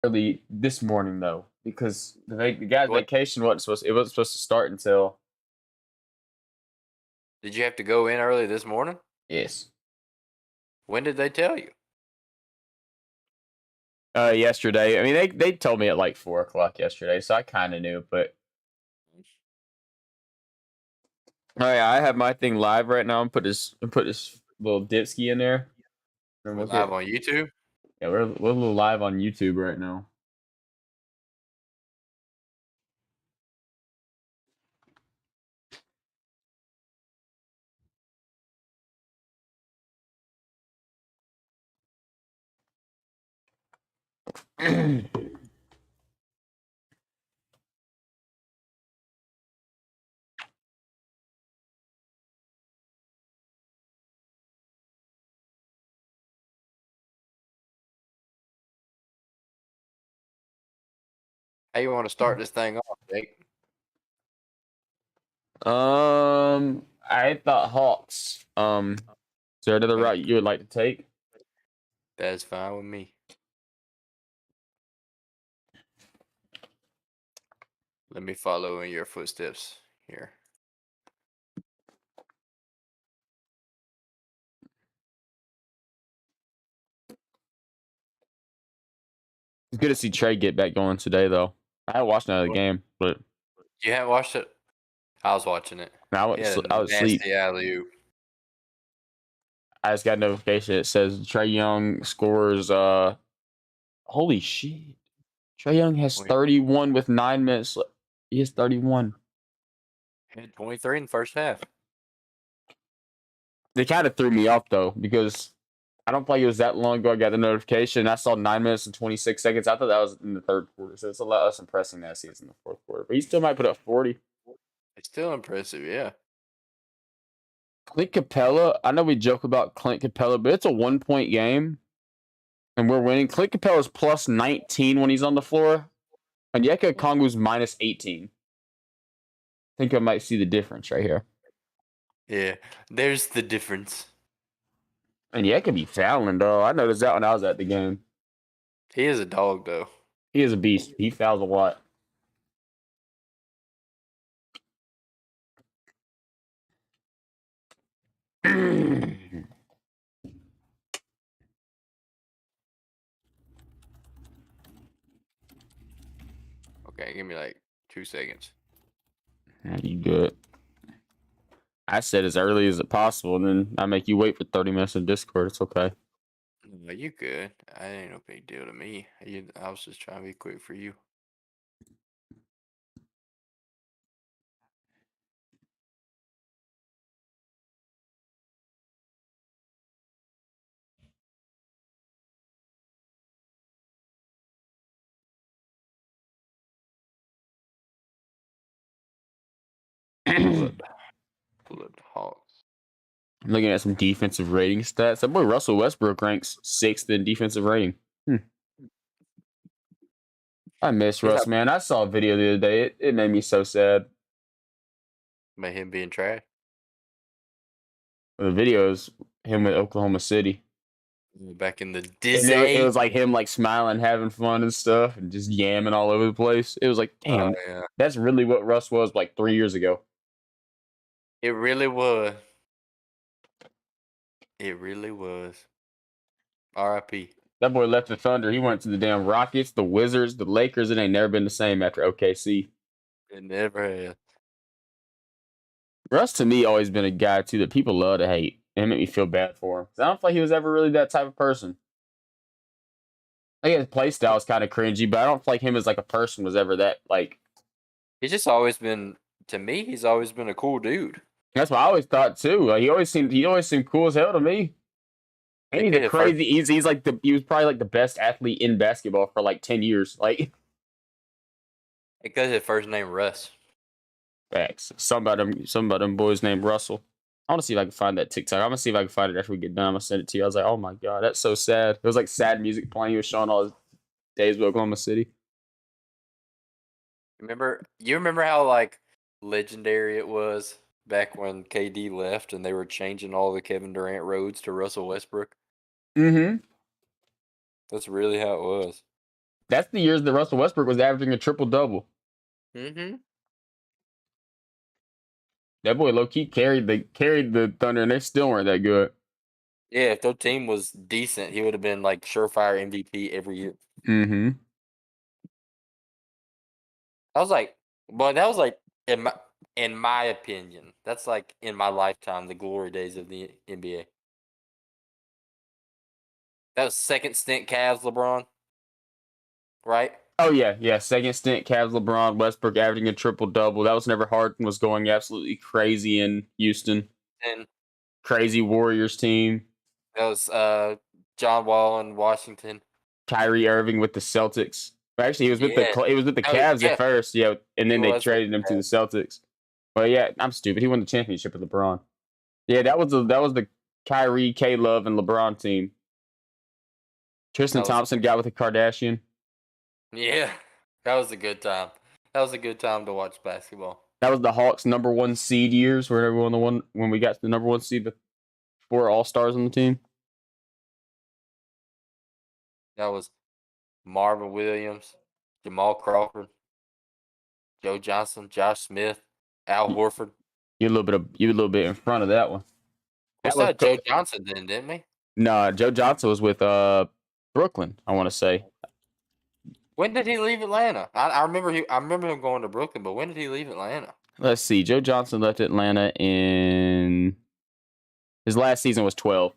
early this morning though, because the guy's What vacation wasn't supposed to start until did you have to go in early this morning? yes. When did they tell you? Yesterday. I mean, they told me at like 4 o'clock yesterday, so I kind of knew. But oh yeah, I have my thing live right now. I'm put this little dipski in there, and We're we'll live get on YouTube. yeah. We're a little live on YouTube right now. How you want to start this thing off, Jake? I thought Hawks. Is there another route you would like to take? That's fine with me. Let me follow in your footsteps here. It's good to see Trey get back going today, though. I haven't watched another game, but You haven't watched it? I was watching it. I He was had I a was asleep. nasty alley-oop. I just got a notification. It says Trey Young scores. Holy shit! Trey Young has 31 with 9 minutes left. He has 31. He had 23 in the first half. They kind of threw me off though because I don't think it was that long ago. I got the notification. I saw 9 minutes and 26 seconds. I thought that was in the third quarter, so it's a lot less impressing that season in the fourth quarter. But he still might put up 40. It's still impressive, yeah. Clint Capella. I know we joke about Clint Capella, but it's a 1-point game, and we're winning. Clint Capella's plus 19 when he's on the floor, and Yeka Kongu's minus 18. I think I might see the difference right here. Yeah, there's the difference. And Yeka be fouling, though. I noticed that when I was at the game. He is a dog, though. He is a beast. He fouls a lot. Okay, give me like 2 seconds. You good. I said as early as possible, and then I make you wait for 30 minutes in Discord. It's okay. No, you good. I ain't no big deal to me. I was just trying to be quick for you. Pull up the Hawks. I'm looking at some defensive rating stats. That boy Russell Westbrook ranks 6th in defensive rating. I miss Russ, man. I saw a video the other day. It made me so sad. By him being trash? The videos, him with Oklahoma City. Back in the And Disney. it was like him like smiling, having fun and stuff, and just yamming all over the place. It was like, damn, that's really what Russ was like 3 years ago. It really was. It really was. R.I.P. That boy left the Thunder. He went to the damn Rockets, the Wizards, the Lakers. It ain't never been the same after OKC. It never has. Russ, to me, always been a guy, too, that people love to hate. And it made me feel bad for him. I don't feel like he was ever really that type of person. I think his play style is kind of cringy, but I don't feel like him as like a person was ever that, like... He's just always been, to me, he's always been a cool dude. That's what I always thought, too. Like, he always seemed cool as hell to me. And he's a crazy... He's like he was probably like the best athlete in basketball for like 10 years. Like... Because his first name Russ. Facts. Somebody about them boys named Russell. I want to see if I can find that TikTok. I'm gonna see if I can find it after we get done. I'm gonna send it to you. I was like, oh my god, that's so sad. It was like sad music playing. He was showing all his days with Oklahoma City. You remember how like legendary it was back when KD left and they were changing all the Kevin Durant roads to Russell Westbrook? Mm-hmm. That's really how it was. That's the years that Russell Westbrook was averaging a triple double. Mm-hmm. That boy low key carried the Thunder, and they still weren't that good. Yeah, if their team was decent, he would have been like surefire MVP every year. Mm-hmm. I was like, but that was like in my opinion, that's like in my lifetime the glory days of the NBA. That was second stint Cavs LeBron, right? Oh yeah. Second stint, Cavs, LeBron, Westbrook averaging a triple double. That was never Harden was going absolutely crazy in Houston. And Crazy Warriors team. that was John Wall in Washington. Kyrie Irving with the Celtics. Actually, he was with Yeah, the Cavs at yeah, first, yeah, and he then they was with traded him the to the Cavs. Celtics. But yeah, I'm stupid. He won the championship with LeBron. Yeah, that was the Kyrie, K Love, and LeBron team. Tristan That was Thompson got with the Kardashian. yeah, that was a good time. That was a good time to watch basketball. That was the Hawks' number one seed years, where everyone the one when we got to the number one seed with 4 All-Stars on the team. That was Marvin Williams, Jamal Crawford, Joe Johnson, Josh Smith, Al Horford. You a little bit in front of that one. We That still was had Joe Johnson then, didn't we? no, Joe Johnson was with Brooklyn, I want to say. When did he leave Atlanta? I remember I remember him going to Brooklyn, but when did he leave Atlanta? Let's see. Joe Johnson left Atlanta in his last season was 12.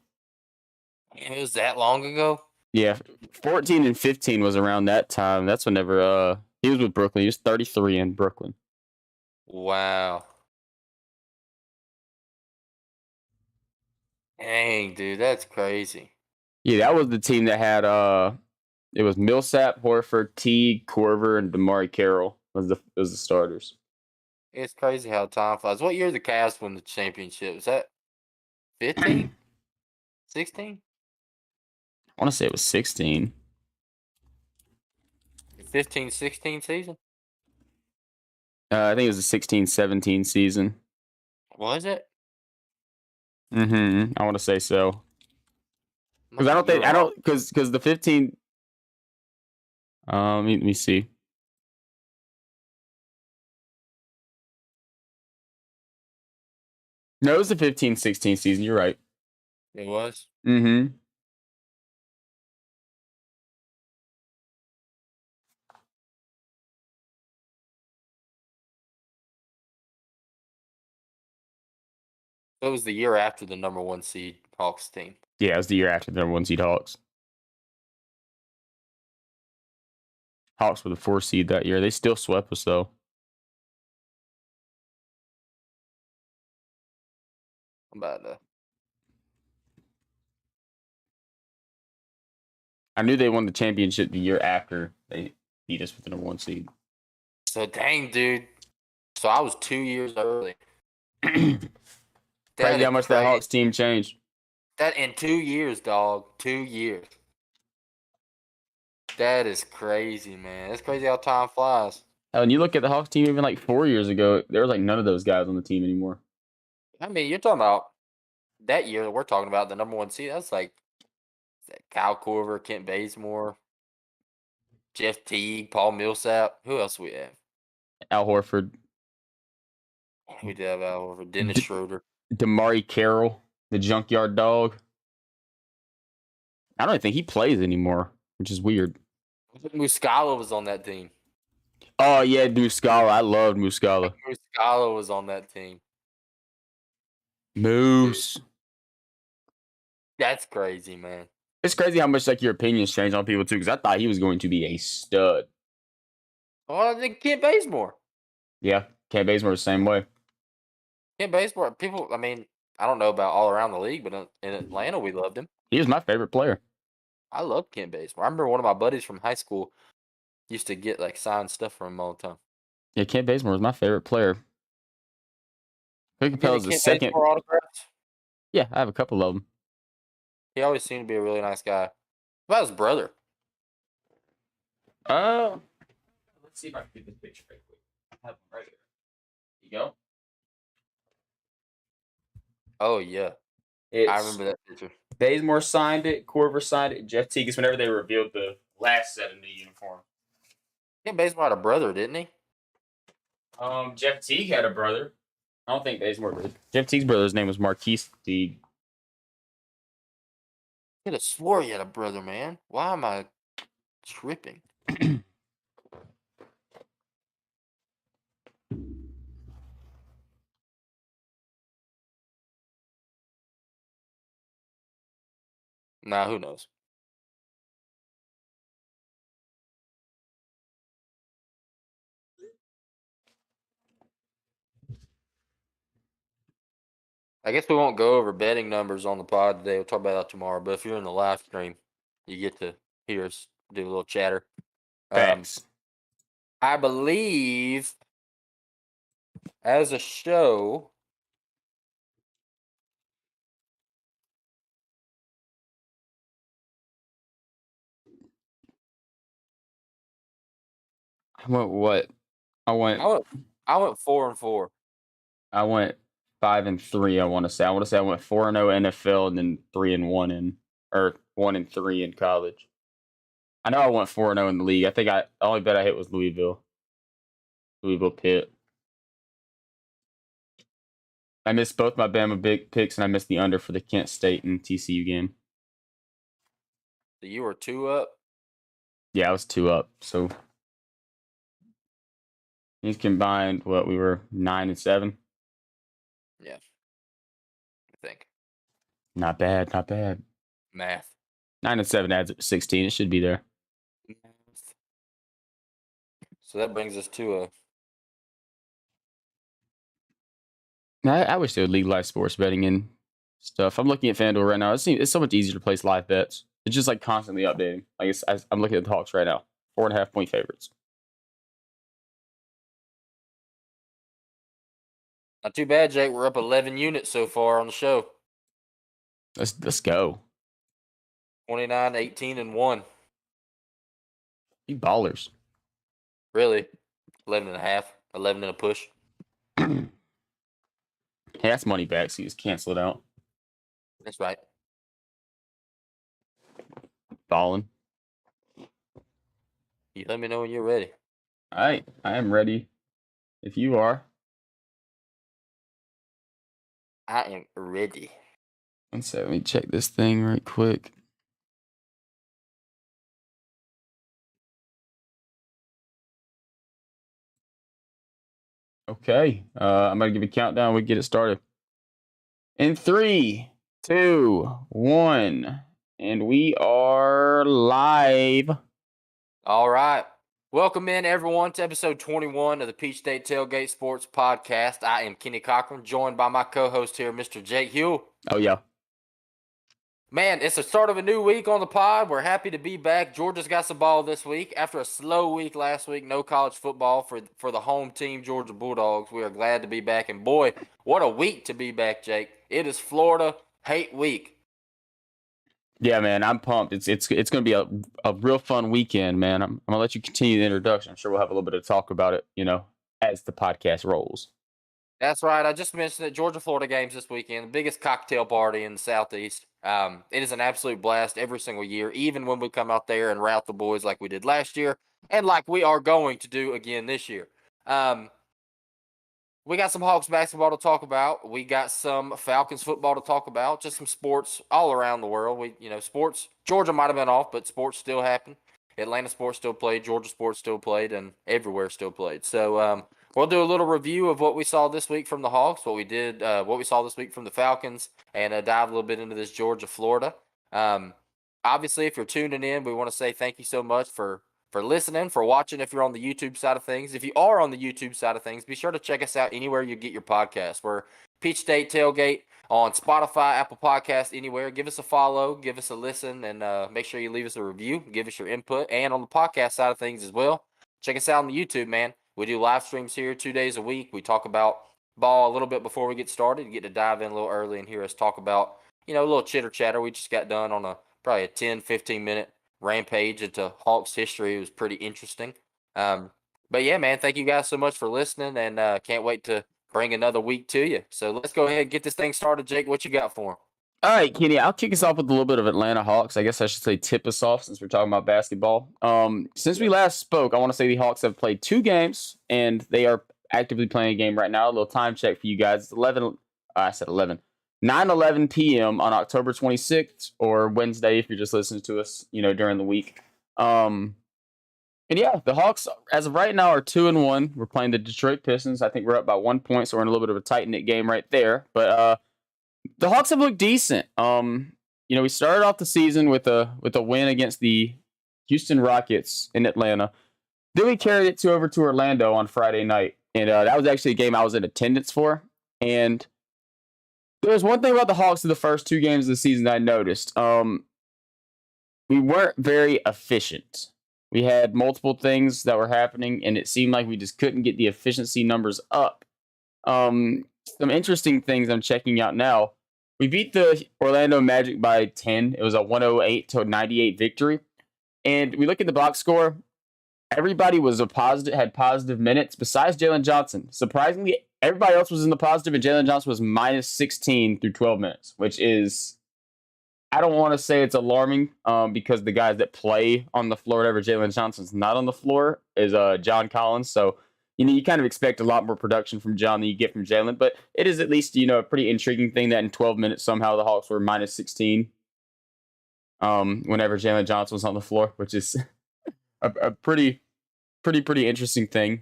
Man, it was that long ago. Yeah, 14 and 15 was around that time. That's whenever he was with Brooklyn. He was 33 in Brooklyn. Wow. Dang, dude, that's crazy. Yeah, that was the team that had it was Millsap, Horford, Teague, Corver, and DeMar Carroll was the starters. It's crazy how time flies. What year did the Cavs win the championship? Was that 15? 16? I want to say it was 16. 15-16 season? I think it was the 16-17 season. Was it? I want to say so. Because I Man, don't you're think I wrong. don't because the 15. Let me see. No, it was the 15-16 season. You're right. It was. Mm-hmm. It was the year after the number one seed Hawks team. Yeah, it was the year after the number one seed Hawks. Hawks were the 4 seed that year. They still swept us though. I'm about to. I knew they won the championship the year after they beat us with the number one seed. So dang, dude. So I was 2 years early. Crazy That how is much that crazy. Hawks team changed. That in 2 years, dog. 2 years. That is crazy, man. It's crazy how time flies. And you look at the Hawks team even like 4 years ago, there was like none of those guys on the team anymore. I mean, you're talking about that year that we're talking about, the number one seed. That's like Kyle Korver, Kent Bazemore, Jeff Teague, Paul Millsap. Who else we have? Al Horford, We did have Al Horford, Dennis D- Schroeder. DeMar Carroll, the junkyard dog. I don't even think he plays anymore, which is weird. Muscala was on that team. Oh yeah, Muscala. I loved Muscala. Muscala was on that team. Moose. That's crazy, man. It's crazy how much like your opinions change on people too. Because I thought he was going to be a stud. Oh, I think Kent Bazemore. Yeah, Cam Bazemore the same way. Kent Bazemore. People, I mean, I don't know about all around the league, but in Atlanta, we loved him. He was my favorite player. I love Kent Bazemore. I remember one of my buddies from high school used to get like signed stuff from him all the time. Yeah, Cam Bazemore was my favorite player. Clint You get Capella any is the Kent second. Bazemore autographs? Yeah, I have a couple of them. He always seemed to be a really nice guy. What about his brother? Let's see if I can get this picture right quick. I have one right here. You go. Oh yeah, I It's remember that picture. Bazemore signed it. Corver signed it. Jeff Teague is whenever they revealed the last set of new uniform. Kent Bazemore had a brother, didn't he? Jeff Teague had a brother. I don't think Bazemore did. Jeff Teague's brother's name was Marquise Teague. I could have swore he had a brother, man. Why am I tripping? Nah, who knows? I guess we won't go over betting numbers on the pod today. We'll talk about that tomorrow. But if you're in the live stream, you get to hear us do a little chatter. Facts. I believe as a show, I went what? I went I went 4-4. I went 5-3. I want to say. I want to say I went 4-0 NFL and then 3-1 or 1-3 in college. I know I went 4-0 in the league. I think the only bet I hit was Louisville Pitt. I missed both my Bama big picks and I missed the under for the Kent State and TCU game. So you were 2 up. Yeah, I was 2 up. So these combined, what we were 9-7. Yeah, I think Not bad, not bad. math. 9-7 adds up to 16. It should be there. So that brings us to I wish they would legalize sports betting and stuff. I'm looking at FanDuel right now. It's so much easier to place live bets. It's just like constantly updating. Like I'm looking at the Hawks right now. 4.5 point favorites. not too bad, Jake. We're up 11 units so far on the show. Let's go. 29, 18, and 1. You ballers. Really? 11 and a half. 11 and a push. Hey, that's money back, so you just cancel it out. That's right. Balling. You let me know when you're ready. All right, I am ready. If you are. I am ready. Let me check this thing right quick. Okay, I'm gonna give a countdown. We get it started. In 3, 2, 1, and we are live. All right. Welcome in, everyone, to episode 21 of the Peach State Tailgate Sports Podcast. I am Kenny Cochran, joined by my co-host here, Mr. Jake Hugh. Oh, yeah. Man, it's the start of a new week on the pod. We're happy to be back. Georgia's got some ball this week. After a slow week last week, no college football for the home team, Georgia Bulldogs. We are glad to be back. And boy, what a week to be back, Jake. It is Florida Hate Week. Yeah, man, I'm pumped. It's going to be a real fun weekend, man. I'm going to let you continue the introduction. I'm sure we'll have a little bit of talk about it, as the podcast rolls. That's right. I just mentioned it. Georgia-Florida games this weekend. The biggest cocktail party in the Southeast. It is an absolute blast every single year, even when we come out there and rout the boys like we did last year and like we are going to do again this year. We got some Hawks basketball to talk about. We got some Falcons football to talk about. Just some sports all around the world. Sports. Georgia might have been off, but sports still happened. Atlanta sports still played. Georgia sports still played, and everywhere still played. So we'll do a little review of what we saw this week from the Hawks, what we saw this week from the Falcons, and dive a little bit into this Georgia-Florida. Obviously, if you're tuning in, we want to say thank you so much for listening, for watching if you're on the YouTube side of things. If you are on the YouTube side of things, be sure to check us out anywhere you get your podcasts. We're Peach State Tailgate on Spotify, Apple Podcasts, anywhere. Give us a follow, give us a listen, and make sure you leave us a review, give us your input. And on the podcast side of things as well, check us out on the YouTube, man. We do live streams here 2 days a week. We talk about ball a little bit before we get started. You get to dive in a little early and hear us talk about, a little chitter chatter. We just got done on probably a 10, 15-minute rampage into Hawks history. It was pretty interesting. But yeah, man, thank you guys so much for listening, and can't wait to bring another week to you. So let's go ahead and get this thing started. Jake, what you got for him? All right, Kenny, I'll kick us off with a little bit of Atlanta Hawks. I guess I should say tip us off since we're talking about basketball. Since we last spoke, I want to say the Hawks have played 2 games and they are actively playing a game right now. A little time check for you guys. It's 11, I said 11, 9:11 p.m. on October 26th or Wednesday if you're just listening to us, during the week. And yeah, the Hawks, as of right now, are 2-1. We're playing the Detroit Pistons. I think we're up by 1 point, so we're in a little bit of a tight knit game right there. But the Hawks have looked decent. We started off the season with a win against the Houston Rockets in Atlanta. Then we carried it over to Orlando on Friday night, and that was actually a game I was in attendance for. And there's one thing about the Hawks in the first 2 games of the season that I noticed. We weren't very efficient. We had multiple things that were happening, and it seemed like we just couldn't get the efficiency numbers up. Some interesting things I'm checking out now. We beat the Orlando Magic by 10. It was a 108-98 victory. And we look at the box score. Everybody had positive minutes besides Jalen Johnson. Surprisingly, everybody else was in the positive, and Jalen Johnson was minus 16 through 12 minutes, which is, I don't want to say it's alarming because the guys that play on the floor, whatever Jalen Johnson's not on the floor, is John Collins. So, you kind of expect a lot more production from John than you get from Jalen. But it is at least, a pretty intriguing thing that in 12 minutes, somehow the Hawks were minus 16 whenever Jalen Johnson was on the floor, which is a pretty interesting thing.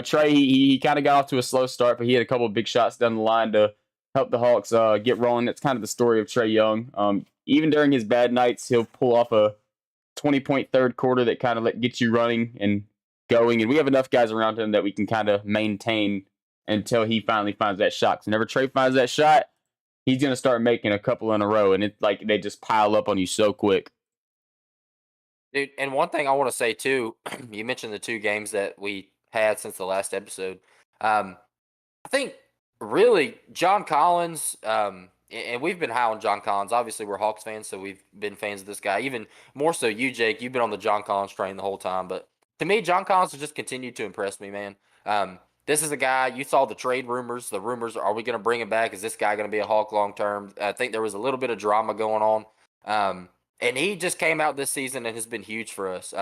Trey, he kind of got off to a slow start, but he had a couple of big shots down the line to help the Hawks get rolling. That's kind of the story of Trae Young. Even during his bad nights, he'll pull off a 20-point third quarter that kind of gets you running and going. And we have enough guys around him that we can kind of maintain until he finally finds that shot. Because whenever Trae finds that shot, he's going to start making a couple in a row. And it's like they just pile up on you so quick. Dude, and one thing I want to say too, you mentioned the 2 games that we had since the last episode. I think really John Collins, and we've been high on John Collins. Obviously, we're Hawks fans, so we've been fans of this guy. Even more so you, Jake. You've been on the John Collins train the whole time. But to me, John Collins has just continued to impress me, man. This is a guy, you saw the trade rumors. The rumors, are we going to bring him back? Is this guy going to be a Hawk long term? I think there was a little bit of drama going on. And he just came out this season and has been huge for us.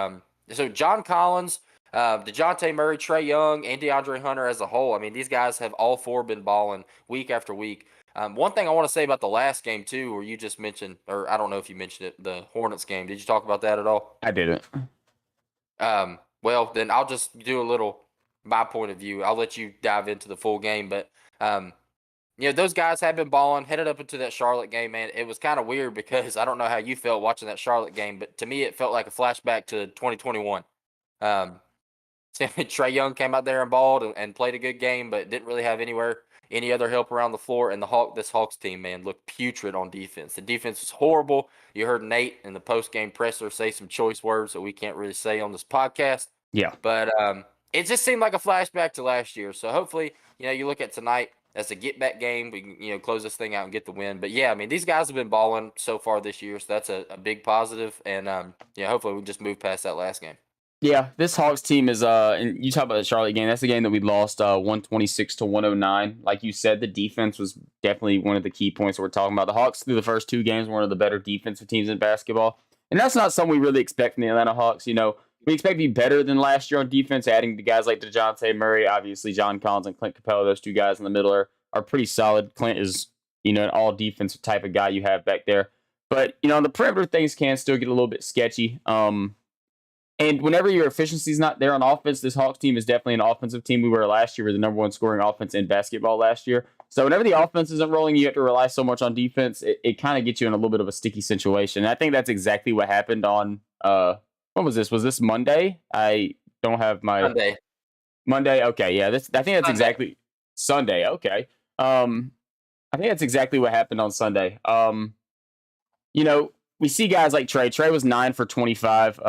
So John Collins, DeJounte Murray, Trae Young, and DeAndre Hunter as a whole. I mean, these guys have all 4 been balling week after week. One thing I want to say about the last game, too, where you just mentioned, or I don't know if you mentioned it, the Hornets game. Did you talk about that at all? I didn't. Well, then I'll just do a little, my point of view. I'll let you dive into the full game. But, those guys have been balling, headed up into that Charlotte game, man. It was kind of weird because I don't know how you felt watching that Charlotte game, but to me it felt like a flashback to 2021. Trae Young came out there and balled and played a good game, but didn't really have any other help around the floor. And this Hawks team, man, looked putrid on defense. The defense was horrible. You heard Nate in the post-game presser say some choice words that we can't really say on this podcast. Yeah. But it just seemed like a flashback to last year. So hopefully, you look at tonight as a get-back game. We can, close this thing out and get the win. But, yeah, I mean, these guys have been balling so far this year, so that's a big positive. And, hopefully we just move past that last game. Yeah, this Hawks team is and you talk about the Charlotte game. That's the game that we lost 126-109. Like you said, the defense was definitely one of the key points that we're talking about. The Hawks through the first 2 games were one of the better defensive teams in basketball. And that's not something we really expect from the Atlanta Hawks. We expect to be better than last year on defense, adding to guys like DeJounte Murray, obviously John Collins and Clint Capella. Those 2 guys in the middle are pretty solid. Clint is, an all defensive type of guy you have back there. But, on the perimeter, things can still get a little bit sketchy. And whenever your efficiency is not there on offense, this Hawks team is definitely an offensive team. We were last year. We were the number 1 scoring offense in basketball last year. So whenever the offense isn't rolling, you have to rely so much on defense. It kind of gets you in a little bit of a sticky situation. And I think that's exactly what happened on when was this? Was this Monday? I don't have my Monday. Okay, yeah. I think that's exactly Sunday. Okay. I think that's exactly what happened on Sunday. We see guys like Trae. Trae was 9 for 25.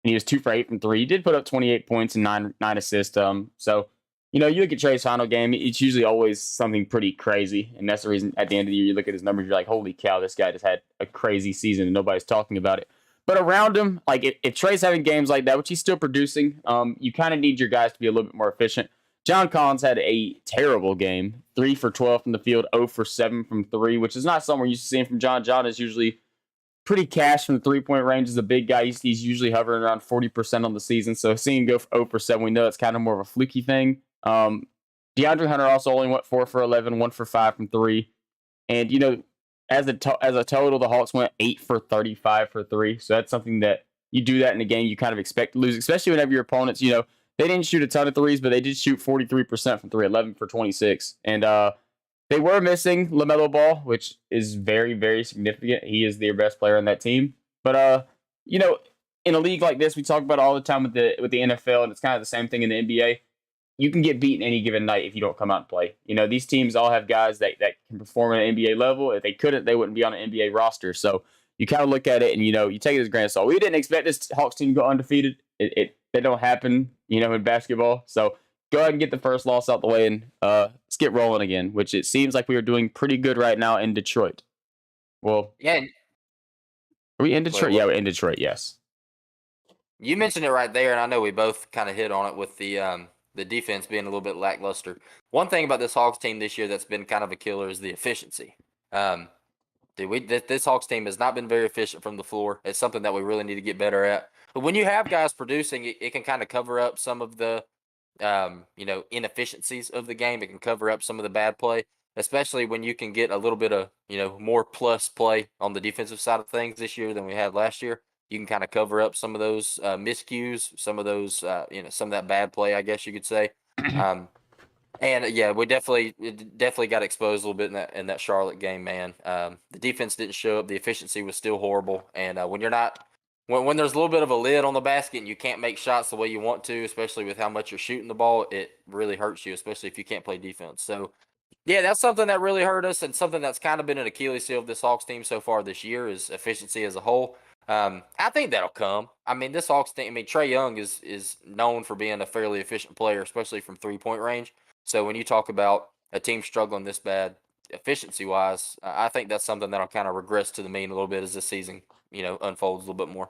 And he was 2 for 8 from 3. He did put up 28 points and 9 assists. So, you look at Trae's final game, it's usually always something pretty crazy. And that's the reason at the end of the year, you look at his numbers, you're like, holy cow, this guy just had a crazy season and nobody's talking about it. But around him, like if Trae's having games like that, which he's still producing, you kind of need your guys to be a little bit more efficient. John Collins had a terrible game, 3 for 12 from the field, 0 for 7 from 3, which is not something we're used to seeing from John. John is usually pretty cash from the 3-point range. Is a big guy. He's usually hovering around 40% on the season. So seeing him go for 0 for 7, we know it's kind of more of a fluky thing. DeAndre Hunter also only went 4 for 11, 1 for 5 from 3. And, as a total, the Hawks went 8 for 35 for 3. So that's something that you do that in a game you kind of expect to lose, especially whenever your opponents, they didn't shoot a ton of threes, but they did shoot 43% from 3, 11 for 26. And they were missing LaMelo Ball, which is very, very significant. He is their best player on that team. But, in a league like this, we talk about it all the time with the NFL, and it's kind of the same thing in the NBA. You can get beaten any given night if you don't come out and play. These teams all have guys that can perform at an NBA level. If they couldn't, they wouldn't be on an NBA roster. So you kind of look at it and, you take it as a grain of salt. We didn't expect this Hawks team to go undefeated. That don't happen, in basketball. So go ahead and get the first loss out the way and let's get rolling again, which it seems like we are doing pretty good right now in Detroit. Well, Yeah. are we in Detroit? Yeah, we're in Detroit, yes. You mentioned it right there, and I know we both kind of hit on it with the defense being a little bit lackluster. One thing about this Hawks team this year that's been kind of a killer is the efficiency. This Hawks team has not been very efficient from the floor. It's something that we really need to get better at. But when you have guys producing, it can kind of cover up some of the inefficiencies of the game. It can cover up some of the bad play, especially when you can get a little bit of more plus play on the defensive side of things this year than we had last year. You can kind of cover up some of those miscues, some of those some of that bad play, I guess you could say. And yeah, we definitely got exposed a little bit in that Charlotte game, man. The defense didn't show up. The efficiency was still horrible. And when you're not, when there's a little bit of a lid on the basket and you can't make shots the way you want to, especially with how much you're shooting the ball, it really hurts you, especially if you can't play defense. So yeah, that's something that really hurt us, and something that's kind of been an Achilles heel of this Hawks team so far this year is efficiency as a whole. I think that'll come. I mean, this Hawks team. I mean, Trae Young is known for being a fairly efficient player, especially from 3-point range. So when you talk about a team struggling this bad efficiency wise, I think that's something that'll kind of regress to the mean a little bit as this season unfolds a little bit more.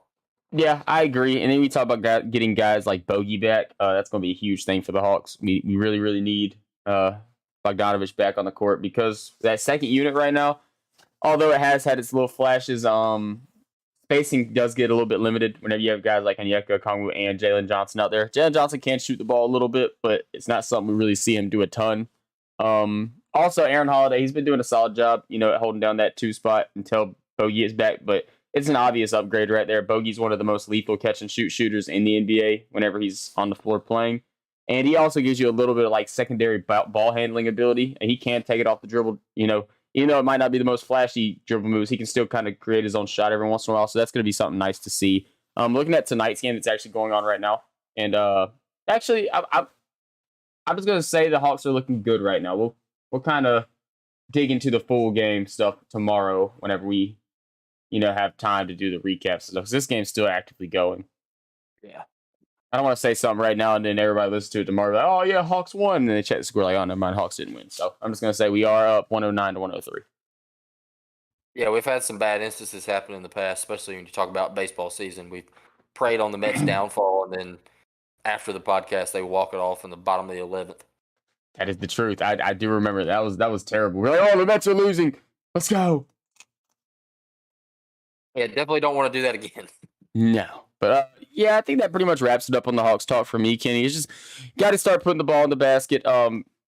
Yeah, I agree. And then we talk about getting guys like Bogey back. That's going to be a huge thing for the Hawks. We really, really need Bogdanovich back on the court because that second unit right now, although it has had its little flashes, spacing does get a little bit limited whenever you have guys like Onyeka Okongwu and Jalen Johnson out there. Jalen Johnson can shoot the ball a little bit, but it's not something we really see him do a ton. Also, Aaron Holiday, he's been doing a solid job, at holding down that 2 spot until Bogey is back, but it's an obvious upgrade right there. Bogey's one of the most lethal catch and shoot shooters in the NBA whenever he's on the floor playing. And he also gives you a little bit of secondary ball handling ability. And he can take it off the dribble, even though it might not be the most flashy dribble moves, he can still kind of create his own shot every once in a while. So that's going to be something nice to see. Looking at tonight's game that's actually going on right now. And actually, I was going to say the Hawks are looking good right now. We'll kind of dig into the full game stuff tomorrow whenever we have time to do the recaps stuff. This game's still actively going. Yeah. I don't want to say something right now and then everybody listens to it tomorrow. Like, oh, yeah, Hawks won. And they check the score like, oh, never mind, Hawks didn't win. So I'm just going to say we are up 109 to 103. Yeah, we've had some bad instances happen in the past, especially when you talk about baseball season. We've preyed on the Mets' downfall, and then after the podcast, they walk it off in the bottom of the 11th. That is the truth. I do remember that was terrible. We're like, oh, the Mets are losing. Let's go. Yeah, definitely don't want to do that again. No. But yeah, I think that pretty much wraps it up on the Hawks talk for me, Kenny. It's just got to start putting the ball in the basket,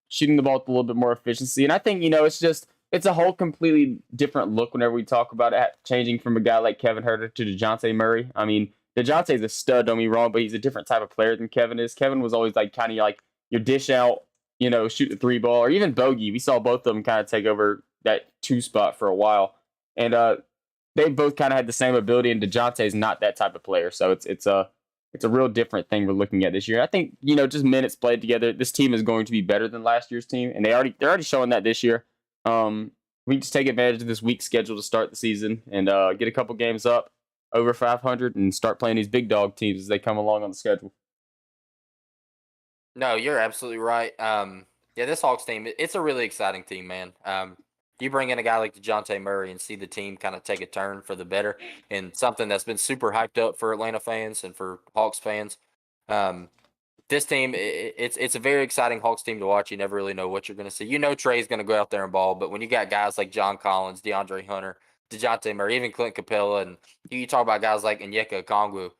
shooting the ball with a little bit more efficiency. And I think, it's a whole completely different look whenever we talk about it, changing from a guy like Kevin Huerter to DeJounte Murray. I mean, DeJounte's a stud, don't be wrong, but he's a different type of player than Kevin is. Kevin was always kind of like your dish out, shoot the 3 ball, or even Bogey. We saw both of them kind of take over that 2 spot for a while. And they both kind of had the same ability, and DeJounte is not that type of player. So it's a real different thing we're looking at this year. I think, just minutes played together, this team is going to be better than last year's team, and they're already showing that this year. We just take advantage of this week schedule to start the season and get a couple games up over 500 and start playing these big dog teams as they come along on the schedule. No, you're absolutely right. Yeah, this Hawks team, it's a really exciting team, man. You bring in a guy like DeJounte Murray and see the team kind of take a turn for the better, and something that's been super hyped up for Atlanta fans and for Hawks fans. this team, it's a very exciting Hawks team to watch. You never really know what you're going to see. You know Trey's going to go out there and ball, but when you got guys like John Collins, DeAndre Hunter, DeJounte Murray, even Clint Capella, and you talk about guys like Onyeka Okongwu,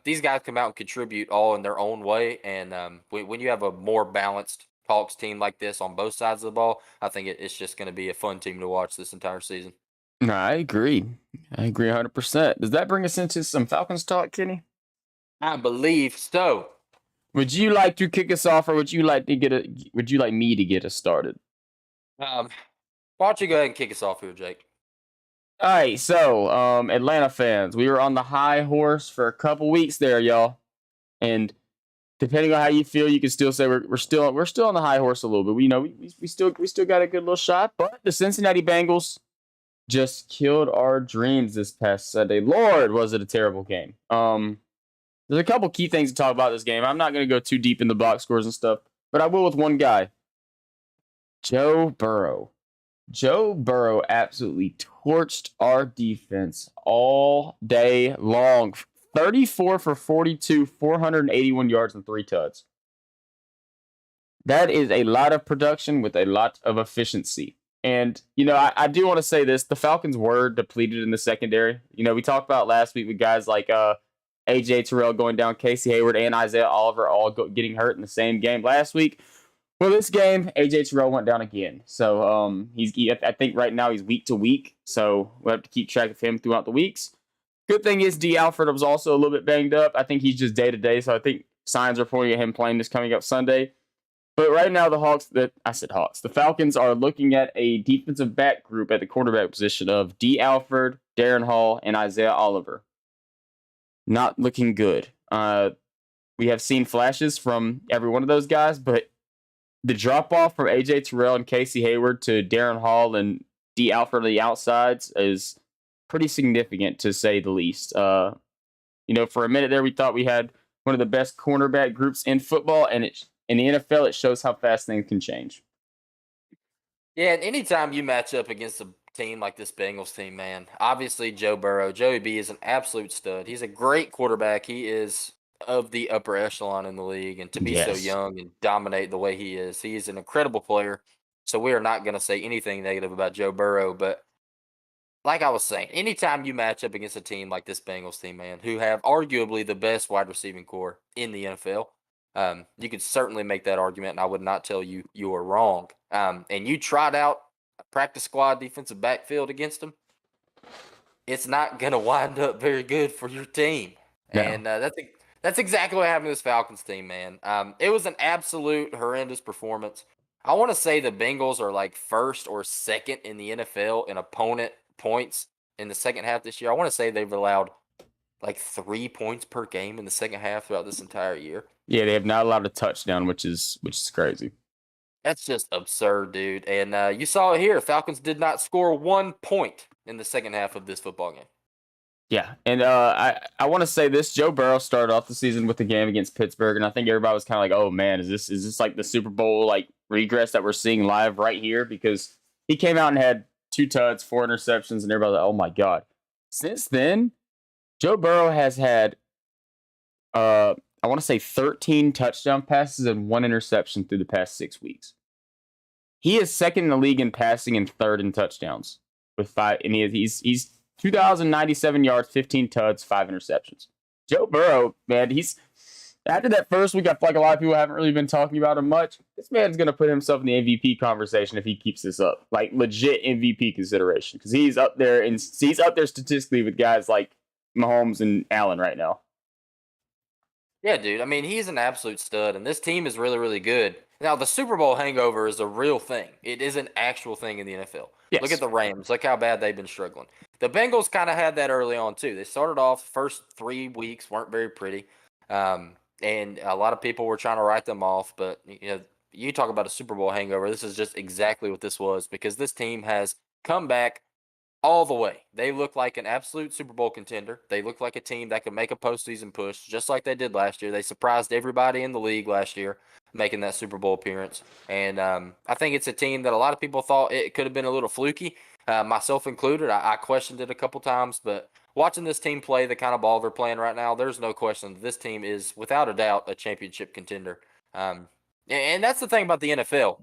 these guys come out and contribute all in their own way. And when you have a more balanced Hawks team like this on both sides of the ball, I think it's just going to be a fun team to watch this entire season. No, I agree. I agree 100%. Does that bring us into some Falcons talk, Kenny? I believe so. Would you like to kick us off, or would you like me to get us started? Why don't you go ahead and kick us off here, Jake? All right, so Atlanta fans, we were on the high horse for a couple weeks there, y'all, and depending on how you feel, you can still say we're still on the high horse a little bit. We still got a good little shot, but the Cincinnati Bengals just killed our dreams this past Sunday. Lord, was it a terrible game. There's a couple key things to talk about this game. I'm not going to go too deep in the box scores and stuff, but I will with one guy, Joe Burrow. Joe Burrow absolutely torched our defense all day long. 34 for 42, 481 yards and 3 tuds. That is a lot of production with a lot of efficiency. And, I do want to say this. The Falcons were depleted in the secondary. We talked about last week with guys like A.J. Terrell going down, Casey Hayward, and Isaiah Oliver all getting hurt in the same game last week. Well, this game, A.J. Terrell went down again. So I think right now he's week to week. So we'll have to keep track of him throughout the weeks. Good thing is D. Alford was also a little bit banged up. I think he's just day to day. So I think signs are pointing at him playing this coming up Sunday. But right now, the Falcons are looking at a defensive back group at the quarterback position of D. Alford, Darren Hall, and Isaiah Oliver. Not looking good. We have seen flashes from every one of those guys, but the drop off from A.J. Terrell and Casey Hayward to Darren Hall and D. Alford on the outsides is pretty significant, to say the least. For a minute there, we thought we had one of the best cornerback groups in football, and in the NFL, it shows how fast things can change. Yeah, and anytime you match up against a team like this Bengals team, man, obviously Joe Burrow, Joey B is an absolute stud. He's a great quarterback. He is of the upper echelon in the league, and to be so Yes. young and dominate the way he is an incredible player. So we are not going to say anything negative about Joe Burrow, but like I was saying, anytime you match up against a team like this Bengals team, man, who have arguably the best wide receiving core in the NFL, you could certainly make that argument, and I would not tell you you are wrong. And you tried out a practice squad defensive backfield against them, it's not going to wind up very good for your team. No. And that's exactly what happened to this Falcons team, man. It was an absolute horrendous performance. I want to say the Bengals are like first or second in the NFL in opponent points in the second half this year. I want to say they've allowed like 3 points per game in the second half throughout this entire year. Yeah, they have not allowed a touchdown, which is crazy. That's just absurd, dude. And you saw it here. Falcons did not score 1 point in the second half of this football game. Yeah, and I want to say this: Joe Burrow started off the season with the game against Pittsburgh, and I think everybody was kind of like, "Oh man, is this like the Super Bowl like regress that we're seeing live right here?" Because he came out and had 2 tuds, 4 interceptions, and everybody was like, "Oh my god!" Since then, Joe Burrow has had I want to say 13 touchdown passes and 1 interception through the past 6 weeks. He is second in the league in passing and third in touchdowns with 5, and he's 2,097 yards, 15 tuds, 5 interceptions. Joe Burrow, man, he's after that first week, I feel like a lot of people haven't really been talking about him much. This man's gonna put himself in the MVP conversation if he keeps this up, like legit MVP consideration, because he's up there statistically with guys like Mahomes and Allen right now. Yeah, dude. I mean, he's an absolute stud, and this team is really, really good. Now, the Super Bowl hangover is a real thing. It is an actual thing in the NFL. Yes. Look at the Rams. Look how bad they've been struggling. The Bengals kind of had that early on, too. They started off first 3 weeks, weren't very pretty. And a lot of people were trying to write them off. But, you talk about a Super Bowl hangover. This is just exactly what this was, because this team has come back all the way. They look like an absolute Super Bowl contender. They look like a team that could make a postseason push, just like they did last year. They surprised everybody in the league last year, making that Super Bowl appearance. And I think it's a team that a lot of people thought it could have been a little fluky, myself included. I questioned it a couple times, but watching this team play the kind of ball they're playing right now, there's no question that this team is without a doubt a championship contender. And that's the thing about the NFL.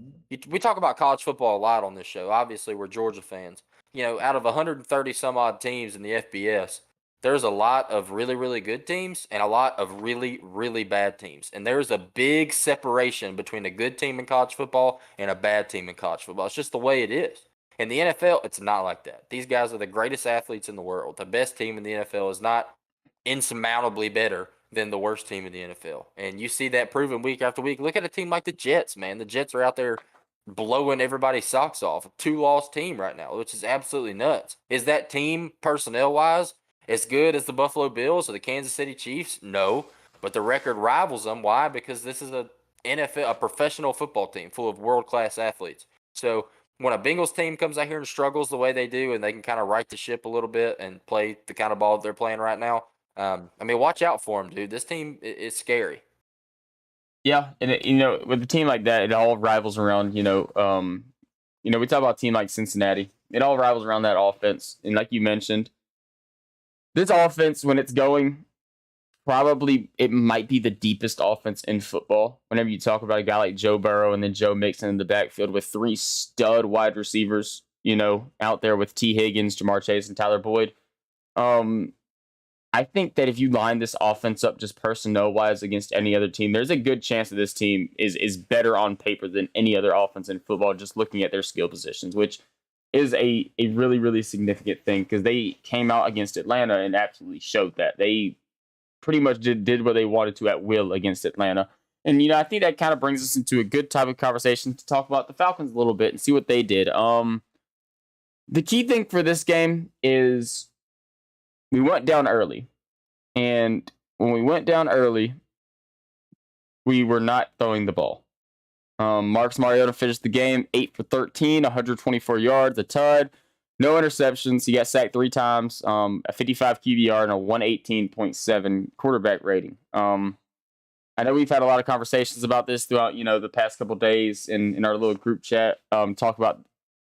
We talk about college football a lot on this show. Obviously, we're Georgia fans. Out of 130 some odd teams in the FBS, there's a lot of really, really good teams and a lot of really, really bad teams. And there's a big separation between a good team in college football and a bad team in college football. It's just the way it is. In the NFL, it's not like that. These guys are the greatest athletes in the world. The best team in the NFL is not insurmountably better than the worst team in the NFL. And you see that proven week after week. Look at a team like the Jets, man. The Jets are out there blowing everybody's socks off. A 2-loss team right now, which is absolutely nuts. Is that team personnel-wise as good as the Buffalo Bills or the Kansas City Chiefs? No, but the record rivals them. Why? Because this is a professional football team full of world-class athletes. So when a Bengals team comes out here and struggles the way they do, and they can kind of right the ship a little bit and play the kind of ball that they're playing right now, watch out for them, dude. This team is scary. Yeah, and with a team like that, it all rivals around. We talk about a team like Cincinnati. It all rivals around that offense, and like you mentioned, this offense when it's going, probably it might be the deepest offense in football. Whenever you talk about a guy like Joe Burrow and then Joe Mixon in the backfield with 3 stud wide receivers, out there with T. Higgins, Jamar Chase, and Tyler Boyd. I think that if you line this offense up just personnel-wise against any other team, there's a good chance that this team is better on paper than any other offense in football, just looking at their skill positions, which is a really, really significant thing because they came out against Atlanta and absolutely showed that. They pretty much did what they wanted to at will against Atlanta. And, I think that kind of brings us into a good type of conversation to talk about the Falcons a little bit and see what they did. The key thing for this game is we went down early. And when we went down early, we were not throwing the ball. Marcus Mariota finished the game 8 for 13, 124 yards, a tud, no interceptions. He got sacked 3 times, a 55 QBR, and a 118.7 quarterback rating. I know we've had a lot of conversations about this throughout, the past couple days in our little group chat, talk about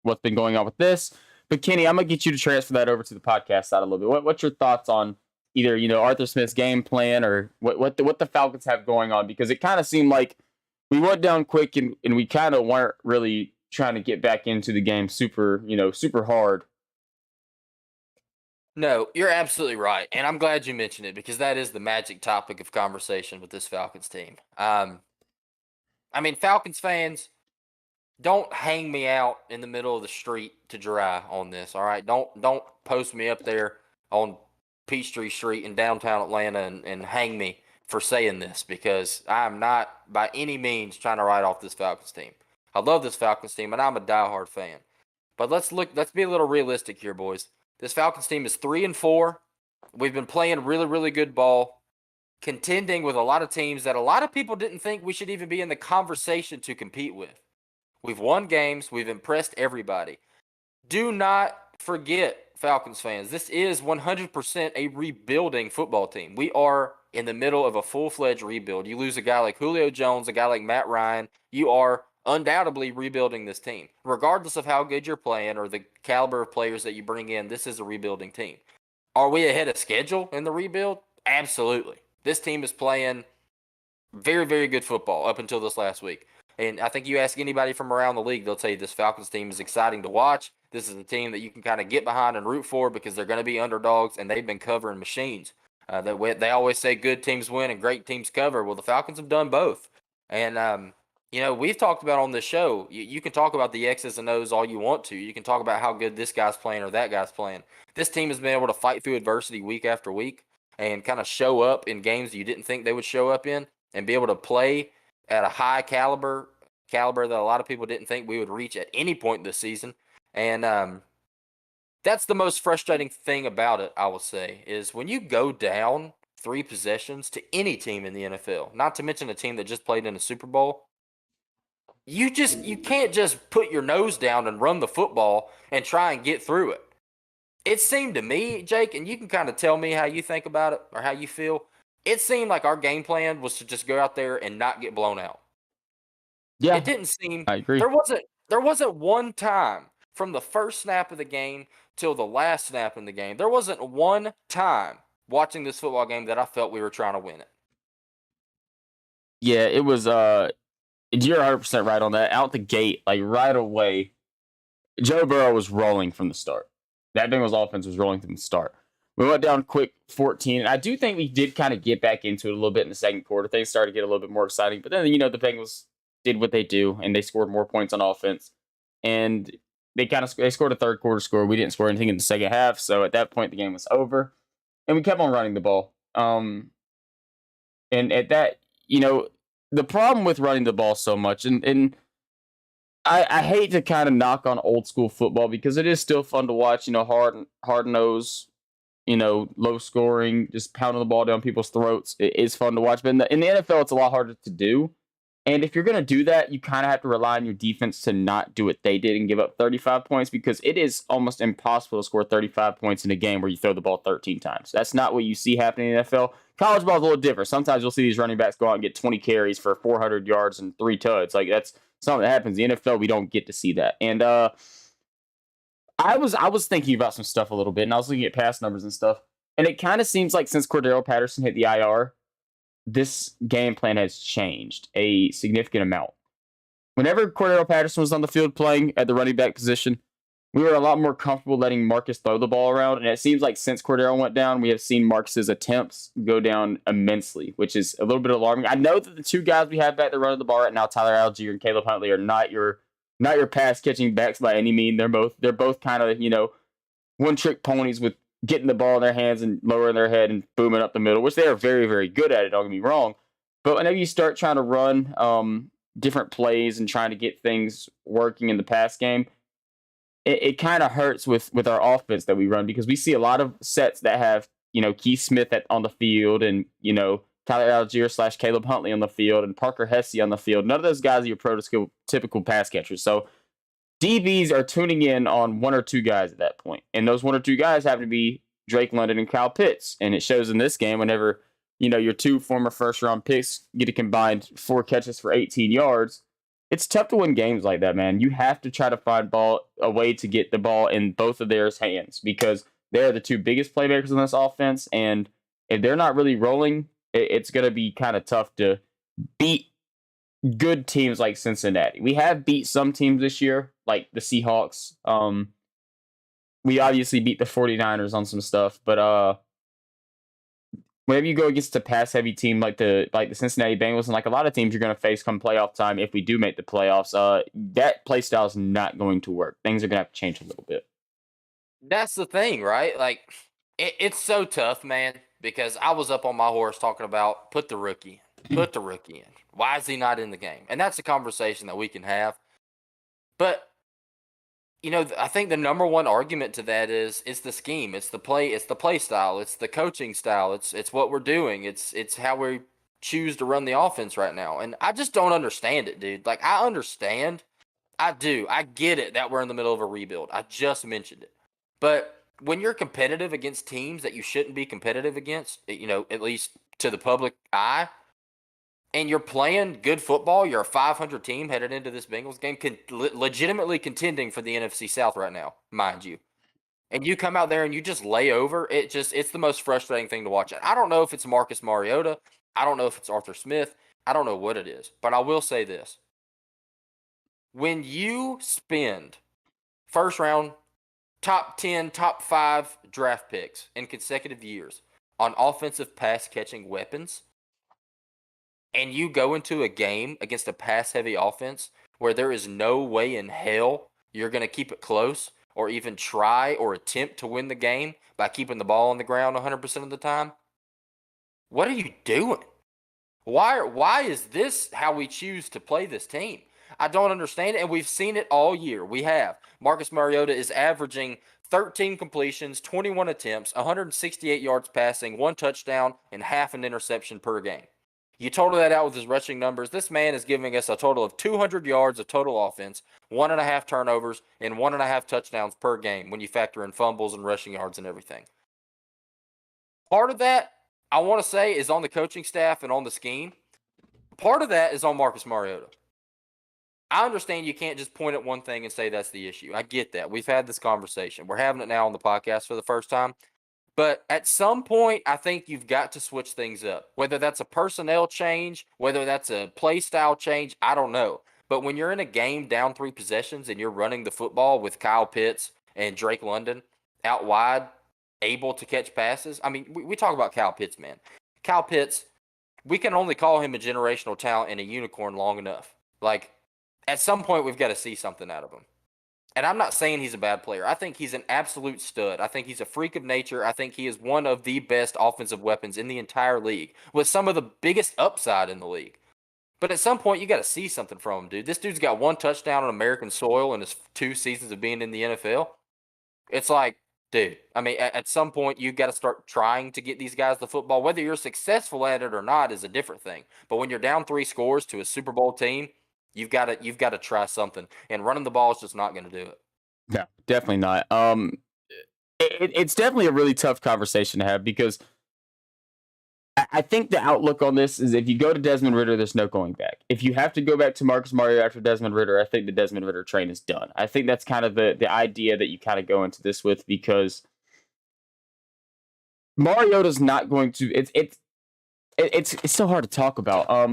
what's been going on with this. But Kenny, I'm gonna get you to transfer that over to the podcast side a little bit. What's your thoughts on either Arthur Smith's game plan or what the Falcons have going on? Because it kind of seemed like we went down quick and we kind of weren't really trying to get back into the game super hard. No, you're absolutely right, and I'm glad you mentioned it because that is the magic topic of conversation with this Falcons team. Falcons fans, don't hang me out in the middle of the street to dry on this. All right, don't post me up there on Peachtree Street in downtown Atlanta and hang me for saying this because I'm not by any means trying to write off this Falcons team. I love this Falcons team and I'm a diehard fan. But let's be a little realistic here, boys. This Falcons team is 3-4. We've been playing really, really good ball, contending with a lot of teams that a lot of people didn't think we should even be in the conversation to compete with. We've won games. We've impressed everybody. Do not forget, Falcons fans, this is 100% a rebuilding football team. We are in the middle of a full-fledged rebuild. You lose a guy like Julio Jones, a guy like Matt Ryan, you are undoubtedly rebuilding this team. Regardless of how good you're playing or the caliber of players that you bring in, this is a rebuilding team. Are we ahead of schedule in the rebuild? Absolutely. This team is playing very, very good football up until this last week. And I think you ask anybody from around the league, they'll tell you this Falcons team is exciting to watch. This is a team that you can kind of get behind and root for because they're going to be underdogs, and they've been covering machines. They always say good teams win and great teams cover. Well, the Falcons have done both. And, we've talked about on this show, you can talk about the X's and O's all you want to. You can talk about how good this guy's playing or that guy's playing. This team has been able to fight through adversity week after week and kind of show up in games you didn't think they would show up in and be able to play at a high caliber that a lot of people didn't think we would reach at any point this season. And that's the most frustrating thing about it, I will say, is when you go down 3 possessions to any team in the NFL, not to mention a team that just played in a Super Bowl, you can't just put your nose down and run the football and try and get through it. It seemed to me, Jake, and you can kind of tell me how you think about it or how you feel, it seemed like our game plan was to just go out there and not get blown out. Yeah, It didn't seem I agree. there wasn't one time from the first snap of the game till the last snap in the game, there wasn't one time watching this football game that I felt we were trying to win it. Yeah, it was. You're 100% right on that. Out the gate, like right away, Joe Burrow was rolling from the start. That Bengals offense was rolling from the start. We went down quick 14. I do think we did kind of get back into it a little bit in the second quarter. Things started to get a little bit more exciting. But then, the Bengals did what they do, and they scored more points on offense. And they scored a third quarter score. We didn't score anything in the second half. So at that point, the game was over. And we kept on running the ball. And at that, the problem with running the ball so much, and I hate to kind of knock on old school football because it is still fun to watch, hard nose, low scoring, just pounding the ball down people's throats. It is fun to watch. But in the NFL, it's a lot harder to do. And if you're going to do that, you kind of have to rely on your defense to not do what they did and give up 35 points because it is almost impossible to score 35 points in a game where you throw the ball 13 times. That's not what you see happening in the NFL. College ball is a little different. Sometimes you'll see these running backs go out and get 20 carries for 400 yards and 3 tuds. Like that's something that happens. In the NFL, we don't get to see that. And I was thinking about some stuff a little bit, and I was looking at pass numbers and stuff. And it kind of seems like since Cordero Patterson hit the IR, this game plan has changed a significant amount. Whenever Cordero Patterson was on the field playing at the running back position, we were a lot more comfortable letting Marcus throw the ball around. And it seems like since Cordero went down, we have seen Marcus's attempts go down immensely, which is a little bit alarming. I know that the two guys we have back there running the ball right now, Tyler Algier and Caleb Huntley, are not your pass catching backs by any mean. They're both kind of, one trick ponies with getting the ball in their hands and lowering their head and booming up the middle, which they are very, very good at it, don't get me wrong. But whenever you start trying to run different plays and trying to get things working in the pass game, it kind of hurts with our offense that we run because we see a lot of sets that have, Keith Smith on the field and, Tyler Algier / Caleb Huntley on the field and Parker Hesse on the field. None of those guys are your prototypical pass catchers. So DBs are tuning in on one or two guys at that point. And those one or two guys happen to be Drake London and Kyle Pitts. And it shows in this game whenever, your two former first-round picks get a combined 4 catches for 18 yards. It's tough to win games like that, man. You have to try to find a way to get the ball in both of their hands because they're the two biggest playmakers in this offense. And if they're not really rolling, it's going to be kind of tough to beat good teams like Cincinnati. We have beat some teams this year, like the Seahawks. We obviously beat the 49ers on some stuff, but whenever you go against a pass heavy team like the Cincinnati Bengals and like a lot of teams you're going to face come playoff time if we do make the playoffs, that play style is not going to work. Things are going to have to change a little bit. That's the thing, right? Like it's so tough, man, because I was up on my horse talking about put the rookie in. Why is he not in the game? And that's a conversation that we can have. But I think the number one argument to that is it's the scheme, it's the play style, it's the coaching style, it's what we're doing, it's how we choose to run the offense right now. And I just don't understand it, dude. Like I understand, I do, I get it that we're in the middle of a rebuild. I just mentioned it, but when you're competitive against teams that you shouldn't be competitive against, at least to the public eye, and you're playing good football, you're a 500 team headed into this Bengals game, legitimately contending for the NFC South right now, mind you. And you come out there and you just lay over, it's the most frustrating thing to watch. I don't know if it's Marcus Mariota. I don't know if it's Arthur Smith. I don't know what it is. But I will say this. When you spend first round, top 10, top 5 draft picks in consecutive years on offensive pass catching weapons, and you go into a game against a pass-heavy offense where there is no way in hell you're going to keep it close or even try or attempt to win the game by keeping the ball on the ground 100% of the time, what are you doing? Why is this how we choose to play this team? I don't understand it, and we've seen it all year. We have. Marcus Mariota is averaging 13 completions, 21 attempts, 168 yards passing, 1 touchdown, and half an interception per game. You total that out with his rushing numbers. This man is giving us a total of 200 yards of total offense, 1.5 turnovers, and 1.5 touchdowns per game when you factor in fumbles and rushing yards and everything. Part of that, I want to say, is on the coaching staff and on the scheme. Part of that is on Marcus Mariota. I understand you can't just point at one thing and say that's the issue. I get that. We've had this conversation. We're having it now on the podcast for the first time. But at some point, I think you've got to switch things up. Whether that's a personnel change, whether that's a play style change, I don't know. But when you're in a game down 3 possessions and you're running the football with Kyle Pitts and Drake London out wide, able to catch passes. I mean, we talk about Kyle Pitts, man. Kyle Pitts, we can only call him a generational talent and a unicorn long enough. Like, at some point, we've got to see something out of him. And I'm not saying he's a bad player. I think he's an absolute stud. I think he's a freak of nature. I think he is one of the best offensive weapons in the entire league with some of the biggest upside in the league. But at some point, you got to see something from him, dude. This dude's got 1 touchdown on American soil in his 2 seasons of being in the NFL. It's like, dude, I mean, at some point, you got to start trying to get these guys the football. Whether you're successful at it or not is a different thing. But when you're down 3 scores to a Super Bowl team, you've got to try something. And running the ball is just not going to do it. No, definitely not. It's definitely a really tough conversation to have because I think the outlook on this is if you go to Desmond Ridder, there's no going back. If you have to go back to Marcus Mariota after Desmond Ridder, I think the Desmond Ridder train is done. I think that's kind of the idea that you kind of go into this with because Mariota's not going to. It's so hard to talk about.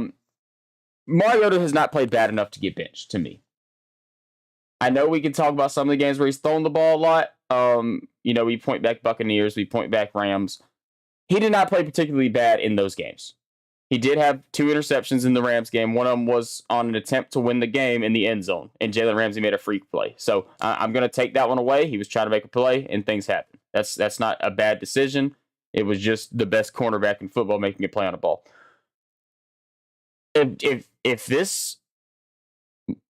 Mariota has not played bad enough to get benched to me. I know we can talk about some of the games where he's thrown the ball a lot. We point back Buccaneers, we point back Rams. He did not play particularly bad in those games. He did have 2 interceptions in the Rams game. One of them was on an attempt to win the game in the end zone, and Jalen Ramsey made a freak play. So I'm going to take that one away. He was trying to make a play, and things happen. That's not a bad decision. It was just the best cornerback in football making a play on a ball. If this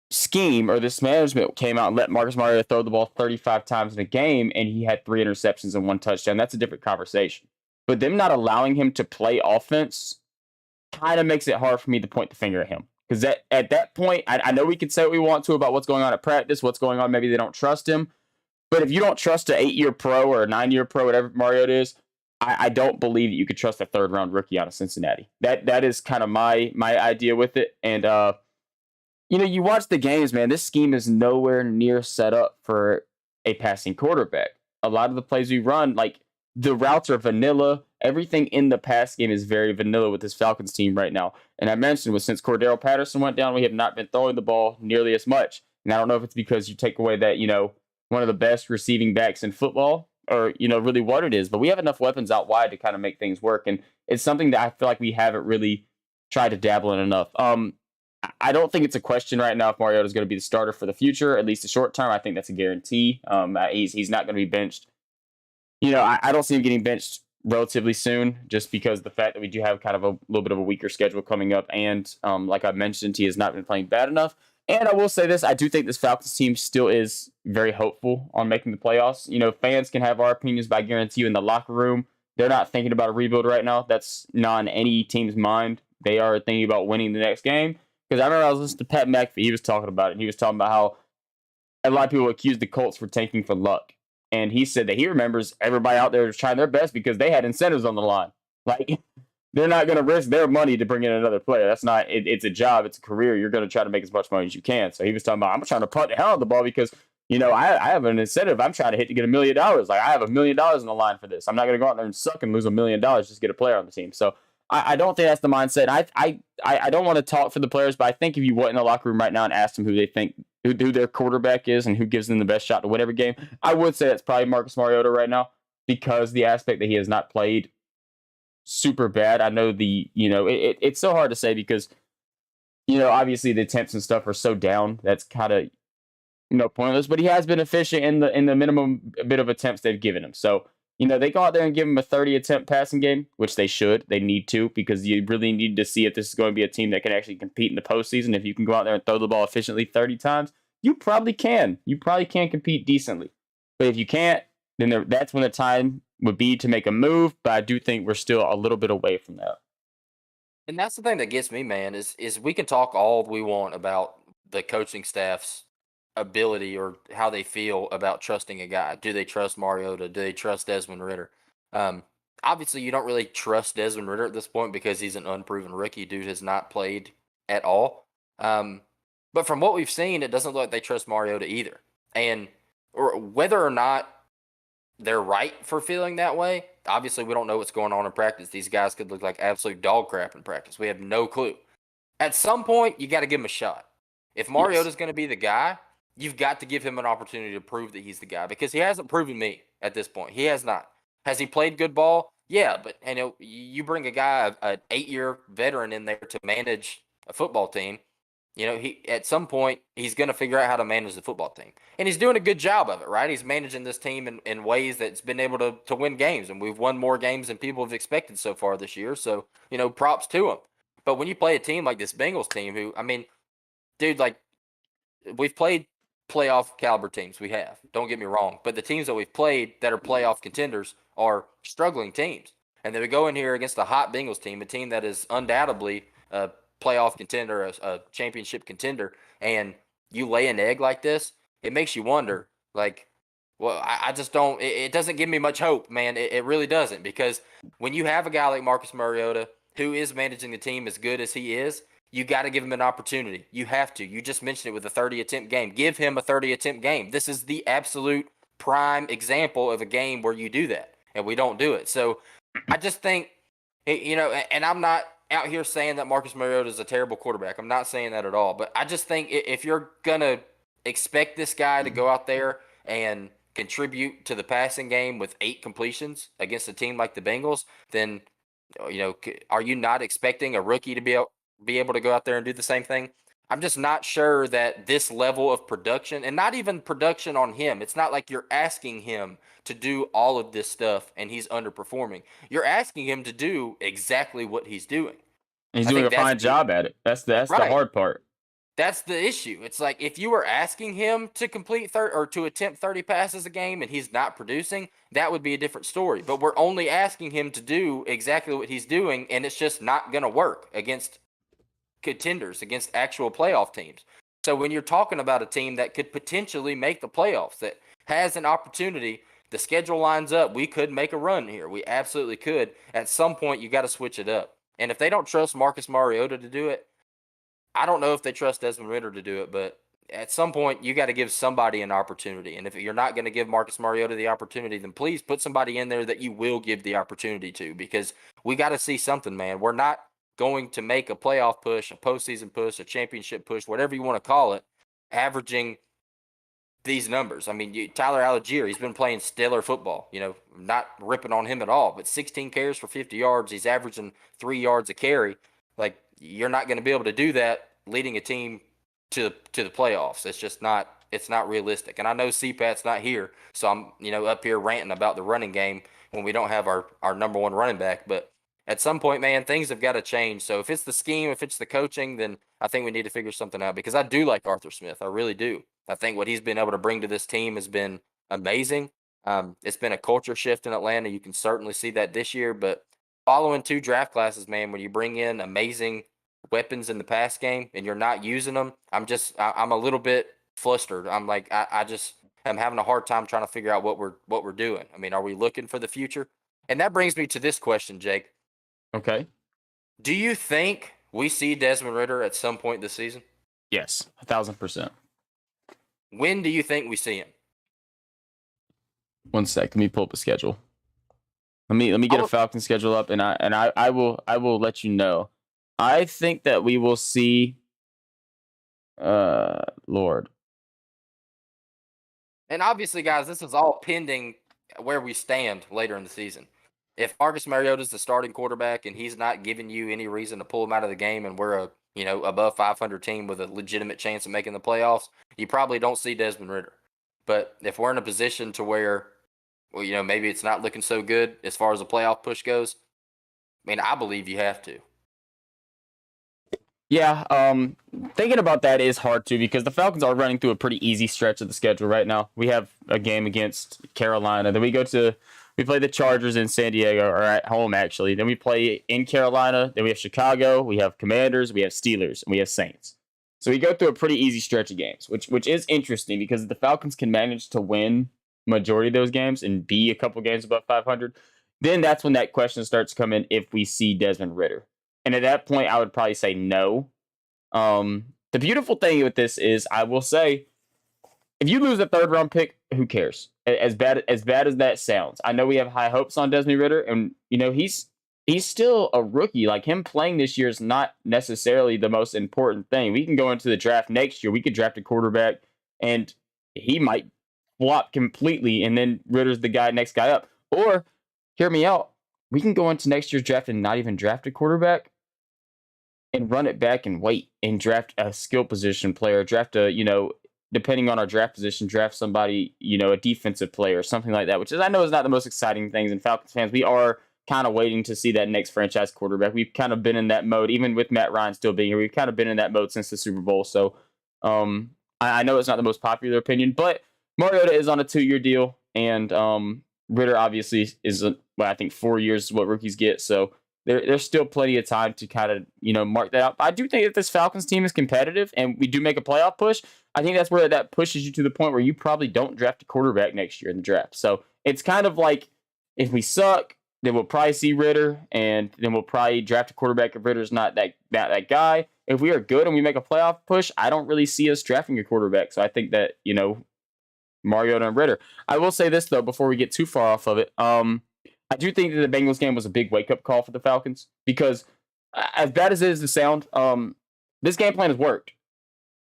scheme or this management came out and let Marcus Mariota throw the ball 35 times in a game and he had 3 interceptions and 1 touchdown, that's a different conversation. But them not allowing him to play offense kind of makes it hard for me to point the finger at him. Because at that point, I know we can say what we want to about what's going on at practice, what's going on. Maybe they don't trust him. But if you don't trust an 8-year pro or a 9-year pro, whatever Mariota is, I don't believe that you could trust a 3rd-round rookie out of Cincinnati. That is kind of my idea with it. And, you watch the games, man. This scheme is nowhere near set up for a passing quarterback. A lot of the plays we run, like the routes are vanilla. Everything in the pass game is very vanilla with this Falcons team right now. And I mentioned since Cordero Patterson went down, we have not been throwing the ball nearly as much. And I don't know if it's because you take away that, one of the best receiving backs in football or, really what it is. But we have enough weapons out wide to kind of make things work. And it's something that I feel like we haven't really tried to dabble in enough. I don't think it's a question right now if Mariota is going to be the starter for the future, at least the short term. I think that's a guarantee. He's not going to be benched. I don't see him getting benched relatively soon just because of the fact that we do have kind of a little bit of a weaker schedule coming up. And like I mentioned, he has not been playing bad enough. And I will say this, I do think this Falcons team still is very hopeful on making the playoffs. Fans can have our opinions, but I guarantee you in the locker room, they're not thinking about a rebuild right now. That's not in any team's mind. They are thinking about winning the next game. Because I remember I was listening to Pat McAfee. He was talking about it. And he was talking about how a lot of people accused the Colts for tanking for luck. And he said that he remembers everybody out there trying their best because they had incentives on the line. Like, they're not going to risk their money to bring in another player. That's not, it's a job. It's a career. You're going to try to make as much money as you can. So he was talking about, I'm trying to punt the hell out of the ball because, I have an incentive. I'm trying to hit to get $1 million. Like, I have $1 million on the line for this. I'm not going to go out there and suck and lose $1 million just to get a player on the team. So I don't think that's the mindset. I don't want to talk for the players, but I think if you went in the locker room right now and asked them who they think who their quarterback is and who gives them the best shot to win every game, I would say it's probably Marcus Mariota right now because the aspect that he has not played super bad. I know it's so hard to say because obviously the attempts and stuff are so down. That's kind of pointless. But he has been efficient in the minimum bit of attempts they've given him. So. They go out there and give him a 30-attempt passing game, which they should. They need to because you really need to see if this is going to be a team that can actually compete in the postseason. If you can go out there and throw the ball efficiently 30 times, you probably can. You probably can compete decently. But if you can't, then that's when the time would be to make a move. But I do think we're still a little bit away from that. And that's the thing that gets me, man, is we can talk all we want about the coaching staff's ability or how they feel about trusting a guy. Do they trust Mariota? Do they trust Desmond Ridder? Obviously, you don't really trust Desmond Ridder at this point because he's an unproven rookie. Dude has not played at all. But from what we've seen, it doesn't look like they trust Mariota either. And or whether or not they're right for feeling that way, obviously we don't know what's going on in practice. These guys could look like absolute dog crap in practice. We have no clue. At some point, you got to give him a shot. If Yes. Mariota's going to be the guy, you've got to give him an opportunity to prove that he's the guy because he hasn't proven me at this point. He has not. Has he played good ball? Yeah, but you bring a guy, an 8-year veteran in there to manage a football team. He at some point he's going to figure out how to manage the football team, and he's doing a good job of it. Right? He's managing this team in ways that's been able to win games, and we've won more games than people have expected so far this year. So props to him. But when you play a team like this Bengals team, who I mean, dude, like we've played playoff caliber teams. We have. Don't get me wrong. But the teams that we've played that are playoff contenders are struggling teams. And then we go in here against a hot Bengals team, a team that is undoubtedly a playoff contender, a championship contender, and you lay an egg like this, it makes you wonder, like, well, I just don't, it doesn't give me much hope, man. It really doesn't. Because when you have a guy like Marcus Mariota who is managing the team as good as he is, you got to give him an opportunity. You have to. You just mentioned it with a 30 attempt game. Give him a 30 attempt game. This is the absolute prime example of a game where you do that, and we don't do it. So I just think, and I'm not out here saying that Marcus Mariota is a terrible quarterback. I'm not saying that at all. But I just think if you're going to expect this guy to go out there and contribute to the passing game with 8 completions against a team like the Bengals, then are you not expecting a rookie to be able to go out there and do the same thing? I'm just not sure that this level of production, and not even production on him, it's not like you're asking him to do all of this stuff and he's underperforming. You're asking him to do exactly what he's doing. And he's I doing think a fine job at it. That's the right. hard part. That's the issue. It's like if you were asking him to complete 30 or to attempt 30 passes a game and he's not producing, that would be a different story. But we're only asking him to do exactly what he's doing, and it's just not going to work against contenders, against actual playoff teams. So when you're talking about a team that could potentially make the playoffs, that has an opportunity, the schedule lines up, we could make a run here. We absolutely could. At some point, you got to switch it up. And if they don't trust Marcus Mariota to do it, I don't know if they trust Desmond Ritter to do it, but at some point you got to give somebody an opportunity. And if you're not going to give Marcus Mariota the opportunity, then please put somebody in there that you will give the opportunity to, because we got to see something, man. We're not going to make a playoff push, a postseason push, a championship push, whatever you want to call it, averaging these numbers. I mean, Tyler Algier, he's been playing stellar football, not ripping on him at all, but 16 carries for 50 yards. He's averaging 3 yards a carry. Like, you're not going to be able to do that leading a team to the playoffs. It's not realistic. And I know CPAT's not here, so I'm, up here ranting about the running game when we don't have our number one running back. But at some point, man, things have got to change. So if it's the scheme, if it's the coaching, then I think we need to figure something out, because I do like Arthur Smith. I really do. I think what he's been able to bring to this team has been amazing. It's been a culture shift in Atlanta. You can certainly see that this year, but following 2 draft classes, man, when you bring in amazing weapons in the pass game and you're not using them, I'm a little bit flustered. I'm like, I'm having a hard time trying to figure out what we're doing. I mean, are we looking for the future? And that brings me to this question, Jake. Okay. Do you think we see Desmond Ritter at some point this season? Yes, 1,000%. When do you think we see him? One sec. Let me pull up the schedule. Let me get a Falcon schedule up, and I will let you know. I think that we will see. Lord. And obviously, guys, this is all pending where we stand later in the season. If Marcus Mariota is the starting quarterback and he's not giving you any reason to pull him out of the game, and we're a above 500 team with a legitimate chance of making the playoffs, you probably don't see Desmond Ritter. But if we're in a position to where, well, maybe it's not looking so good as far as the playoff push goes, I mean, I believe you have to. Yeah, thinking about that is hard too, because the Falcons are running through a pretty easy stretch of the schedule right now. We have a game against Carolina, then we play the Chargers in San Diego, or at home actually. Then we play in Carolina, then we have Chicago, we have Commanders, we have Steelers, and we have Saints. So we go through a pretty easy stretch of games, which is interesting, because if the Falcons can manage to win majority of those games and be a couple games above 500, then that's when that question starts coming, if we see Desmond Ritter. And at that point, I would probably say no. The beautiful thing with this is, I will say, if you lose a third round pick, who cares? As bad as that sounds, I know we have high hopes on Desmond Ritter, and he's still a rookie. Like, him playing this year is not necessarily the most important thing. We can go into the draft next year. We could draft a quarterback, and he might flop completely, and then Ritter's the next guy up. Or, hear me out, we can go into next year's draft and not even draft a quarterback and run it back and wait and draft a skill position player, draft depending on our draft position, draft somebody, a defensive player or something like that, which is, I know, is not the most exciting things. And Falcons fans, we are kind of waiting to see that next franchise quarterback. We've kind of been in that mode, even with Matt Ryan still being here. We've kind of been in that mode since the Super Bowl. So I know it's not the most popular opinion, but Mariota is on a 2-year deal, and Ritter obviously is, I think 4 years is what rookies get. So there's still plenty of time to kind of, mark that out. But I do think if this Falcons team is competitive and we do make a playoff push, I think that's where that pushes you to the point where you probably don't draft a quarterback next year in the draft. So it's kind of like, if we suck, then we'll probably see Ritter, and then we'll probably draft a quarterback if Ritter's not that guy. If we are good and we make a playoff push, I don't really see us drafting a quarterback. So I think that, Mariota and Ritter. I will say this, though, before we get too far off of it. I do think that the Bengals game was a big wake-up call for the Falcons, because as bad as it is to sound, this game plan has worked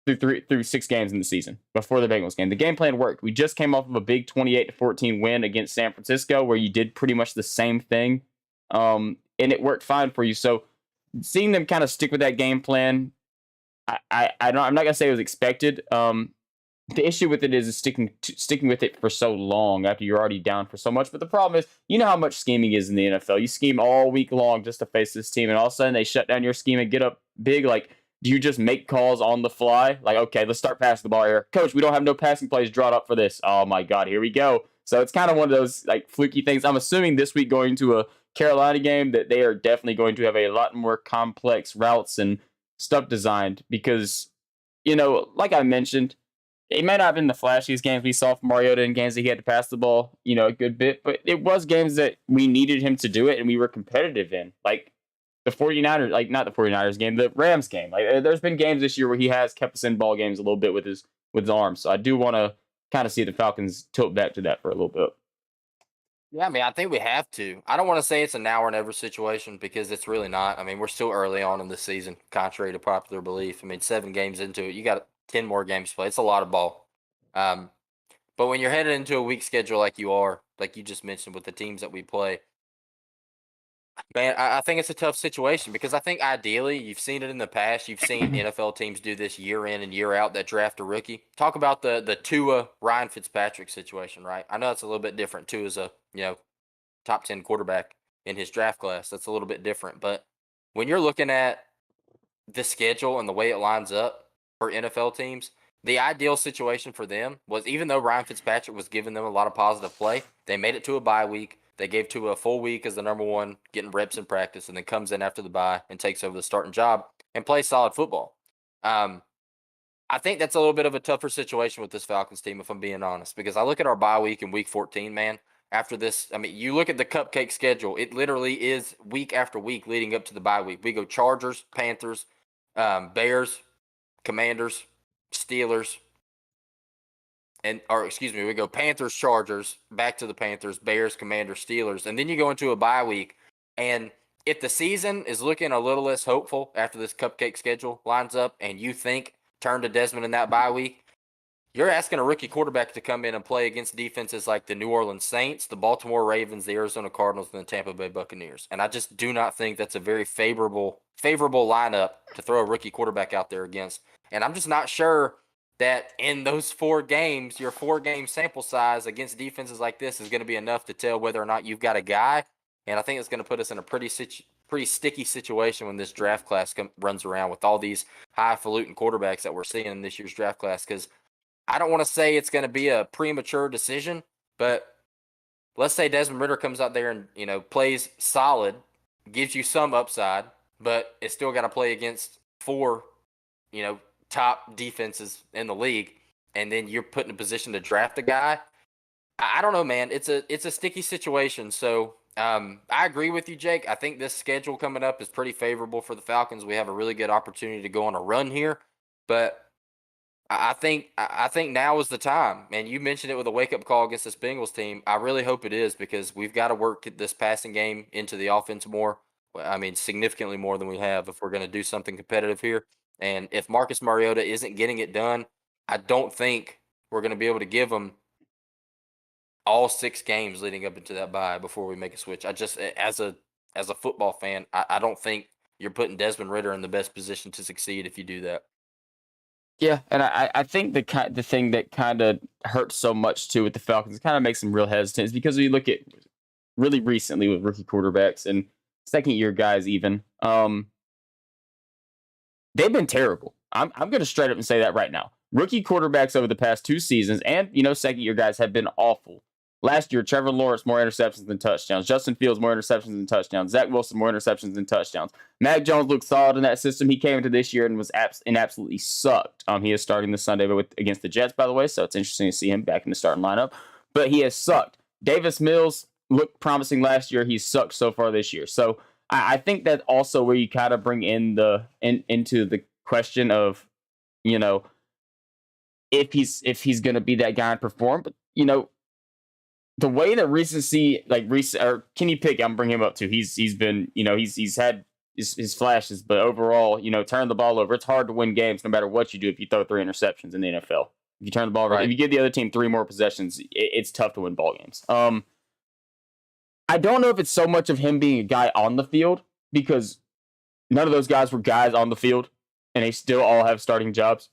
through 6 games in the season before the Bengals game. The game plan worked. We just came off of a big 28-14 win against San Francisco, where you did pretty much the same thing, and it worked fine for you. So seeing them kind of stick with that game plan, I'm not gonna say it was expected. The issue with it is sticking with it for so long after you're already down for so much. But the problem is, you know how much scheming is in the NFL. You scheme all week long just to face this team, and all of a sudden they shut down your scheme and get up big. Like, do you just make calls on the fly? Like, okay, let's start passing the ball here. Coach, we don't have no passing plays drawn up for this. Oh my God, here we go. So it's kind of one of those like fluky things. I'm assuming this week, going to a Carolina game, that they are definitely going to have a lot more complex routes and stuff designed, because, like I mentioned, it might not have been the flashiest games we saw from Mariota, in games that he had to pass the ball, a good bit, but it was games that we needed him to do it and we were competitive in. Like the 49ers, like not the 49ers game, the Rams game. Like, there's been games this year where he has kept us in ball games a little bit with his arms. So I do want to kind of see the Falcons tilt back to that for a little bit. Yeah, I mean, I think we have to. I don't want to say it's a now or never situation, because it's really not. I mean, we're still early on in the season, contrary to popular belief. I mean, 7 games into it, you got 10 more games to play. It's a lot of ball. But when you're headed into a weak schedule like you are, like you just mentioned with the teams that we play, man, I think it's a tough situation, because I think ideally, you've seen it in the past. You've seen NFL teams do this year in and year out that draft a rookie. Talk about the Tua Ryan Fitzpatrick situation, right? I know that's a little bit different. Tua's a top 10 quarterback in his draft class. That's a little bit different. But when you're looking at the schedule and the way it lines up for NFL teams, the ideal situation for them was, even though Ryan Fitzpatrick was giving them a lot of positive play, they made it to a bye week. They gave Tua a full week as the number one, getting reps in practice, and then comes in after the bye and takes over the starting job and plays solid football. I think that's a little bit of a tougher situation with this Falcons team, if I'm being honest, because I look at our bye week in week 14, man. After this, I mean, you look at the cupcake schedule, it literally is week after week leading up to the bye week. We go Chargers, Panthers, Bears, Commanders, Steelers, we go Panthers, Chargers, back to the Panthers, Bears, Commanders, Steelers, and then you go into a bye week. And if the season is looking a little less hopeful after this cupcake schedule lines up, and you think turn to Desmond in that bye week, you're asking a rookie quarterback to come in and play against defenses like the New Orleans Saints, the Baltimore Ravens, the Arizona Cardinals, and the Tampa Bay Buccaneers. And I just do not think that's a very favorable lineup to throw a rookie quarterback out there against. And I'm just not sure that in those 4 games, your 4-game sample size against defenses like this is going to be enough to tell whether or not you've got a guy. And I think it's going to put us in a pretty sticky situation when this draft class runs around, with all these highfalutin quarterbacks that we're seeing in this year's draft class. Because I don't want to say it's going to be a premature decision, but let's say Desmond Ritter comes out there and, plays solid, gives you some upside, but it's still got to play against 4, top defenses in the league, and then you're put in a position to draft a guy. I don't know, man. It's a sticky situation. So I agree with you, Jake. I think this schedule coming up is pretty favorable for the Falcons. We have a really good opportunity to go on a run here. But I think now is the time. And you mentioned it with a wake up call against this Bengals team. I really hope it is because we've got to work this passing game into the offense more. I mean, significantly more than we have if we're going to do something competitive here. And if Marcus Mariota isn't getting it done, I don't think we're going to be able to give him all 6 games leading up into that bye before we make a switch. I just as a football fan, I don't think you're putting Desmond Ritter in the best position to succeed if you do that. Yeah, and I think the thing that kind of hurts so much too with the Falcons kind of makes them real hesitant is because we look at really recently with rookie quarterbacks and second year guys even they've been terrible. I'm going to straight up and say that right now. Rookie quarterbacks over the past 2 seasons and, second year guys have been awful. Last year, Trevor Lawrence, more interceptions than touchdowns. Justin Fields, more interceptions than touchdowns. Zach Wilson, more interceptions than touchdowns. Mac Jones looked solid in that system. He came into this year and was absolutely sucked. He is starting this Sunday against the Jets, by the way, so it's interesting to see him back in the starting lineup. But he has sucked. Davis Mills looked promising last year. He's sucked so far this year. So I think that also where you kind of bring into the question of, if he's going to be that guy and perform. But the way that recency, like recent, or Kenny Pickett, I'm bringing him up too. He's been, he's had his flashes, but overall, turn the ball over. It's hard to win games no matter what you do if you throw 3 interceptions in the NFL. If you turn the ball over, Right. if you give the other team 3 more possessions, it's tough to win ball games. I don't know if it's so much of him being a guy on the field because none of those guys were guys on the field, and they still all have starting jobs.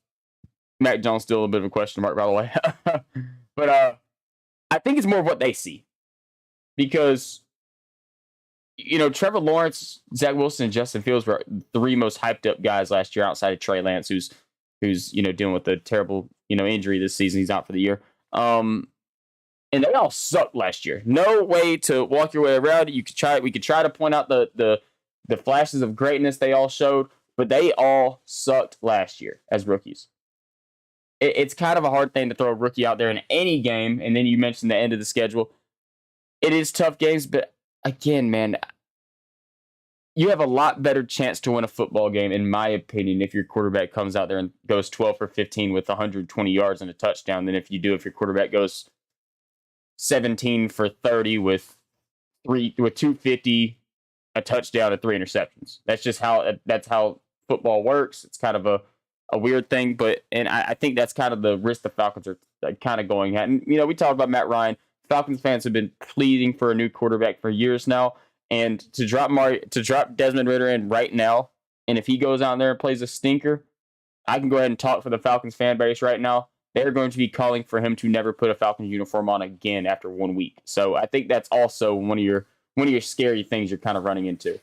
Mac Jones still a bit of a question mark, by the way. But I think it's more of what they see because Trevor Lawrence, Zach Wilson, and Justin Fields were 3 most hyped up guys last year outside of Trey Lance, who's dealing with a terrible injury this season. He's out for the year. And they all sucked last year. No way to walk your way around it. We could try to point out the flashes of greatness they all showed, but they all sucked last year as rookies. It's kind of a hard thing to throw a rookie out there in any game. And then you mentioned the end of the schedule. It is tough games, but again, man, you have a lot better chance to win a football game, in my opinion, if your quarterback comes out there and goes 12 for 15 with 120 yards and a touchdown than if your quarterback goes 17 for 30 with 250, a touchdown, and 3 interceptions. That's how football works. It's kind of a weird thing, but I think that's kind of the risk the Falcons are kind of going at. And we talked about Matt Ryan. Falcons fans have been pleading for a new quarterback for years now, and to drop Desmond Ritter in right now, and if he goes out there and plays a stinker, I can go ahead and talk for the Falcons fan base right now. They're going to be calling for him to never put a Falcons uniform on again after 1 week. So I think that's also one of your scary things you're kind of running into.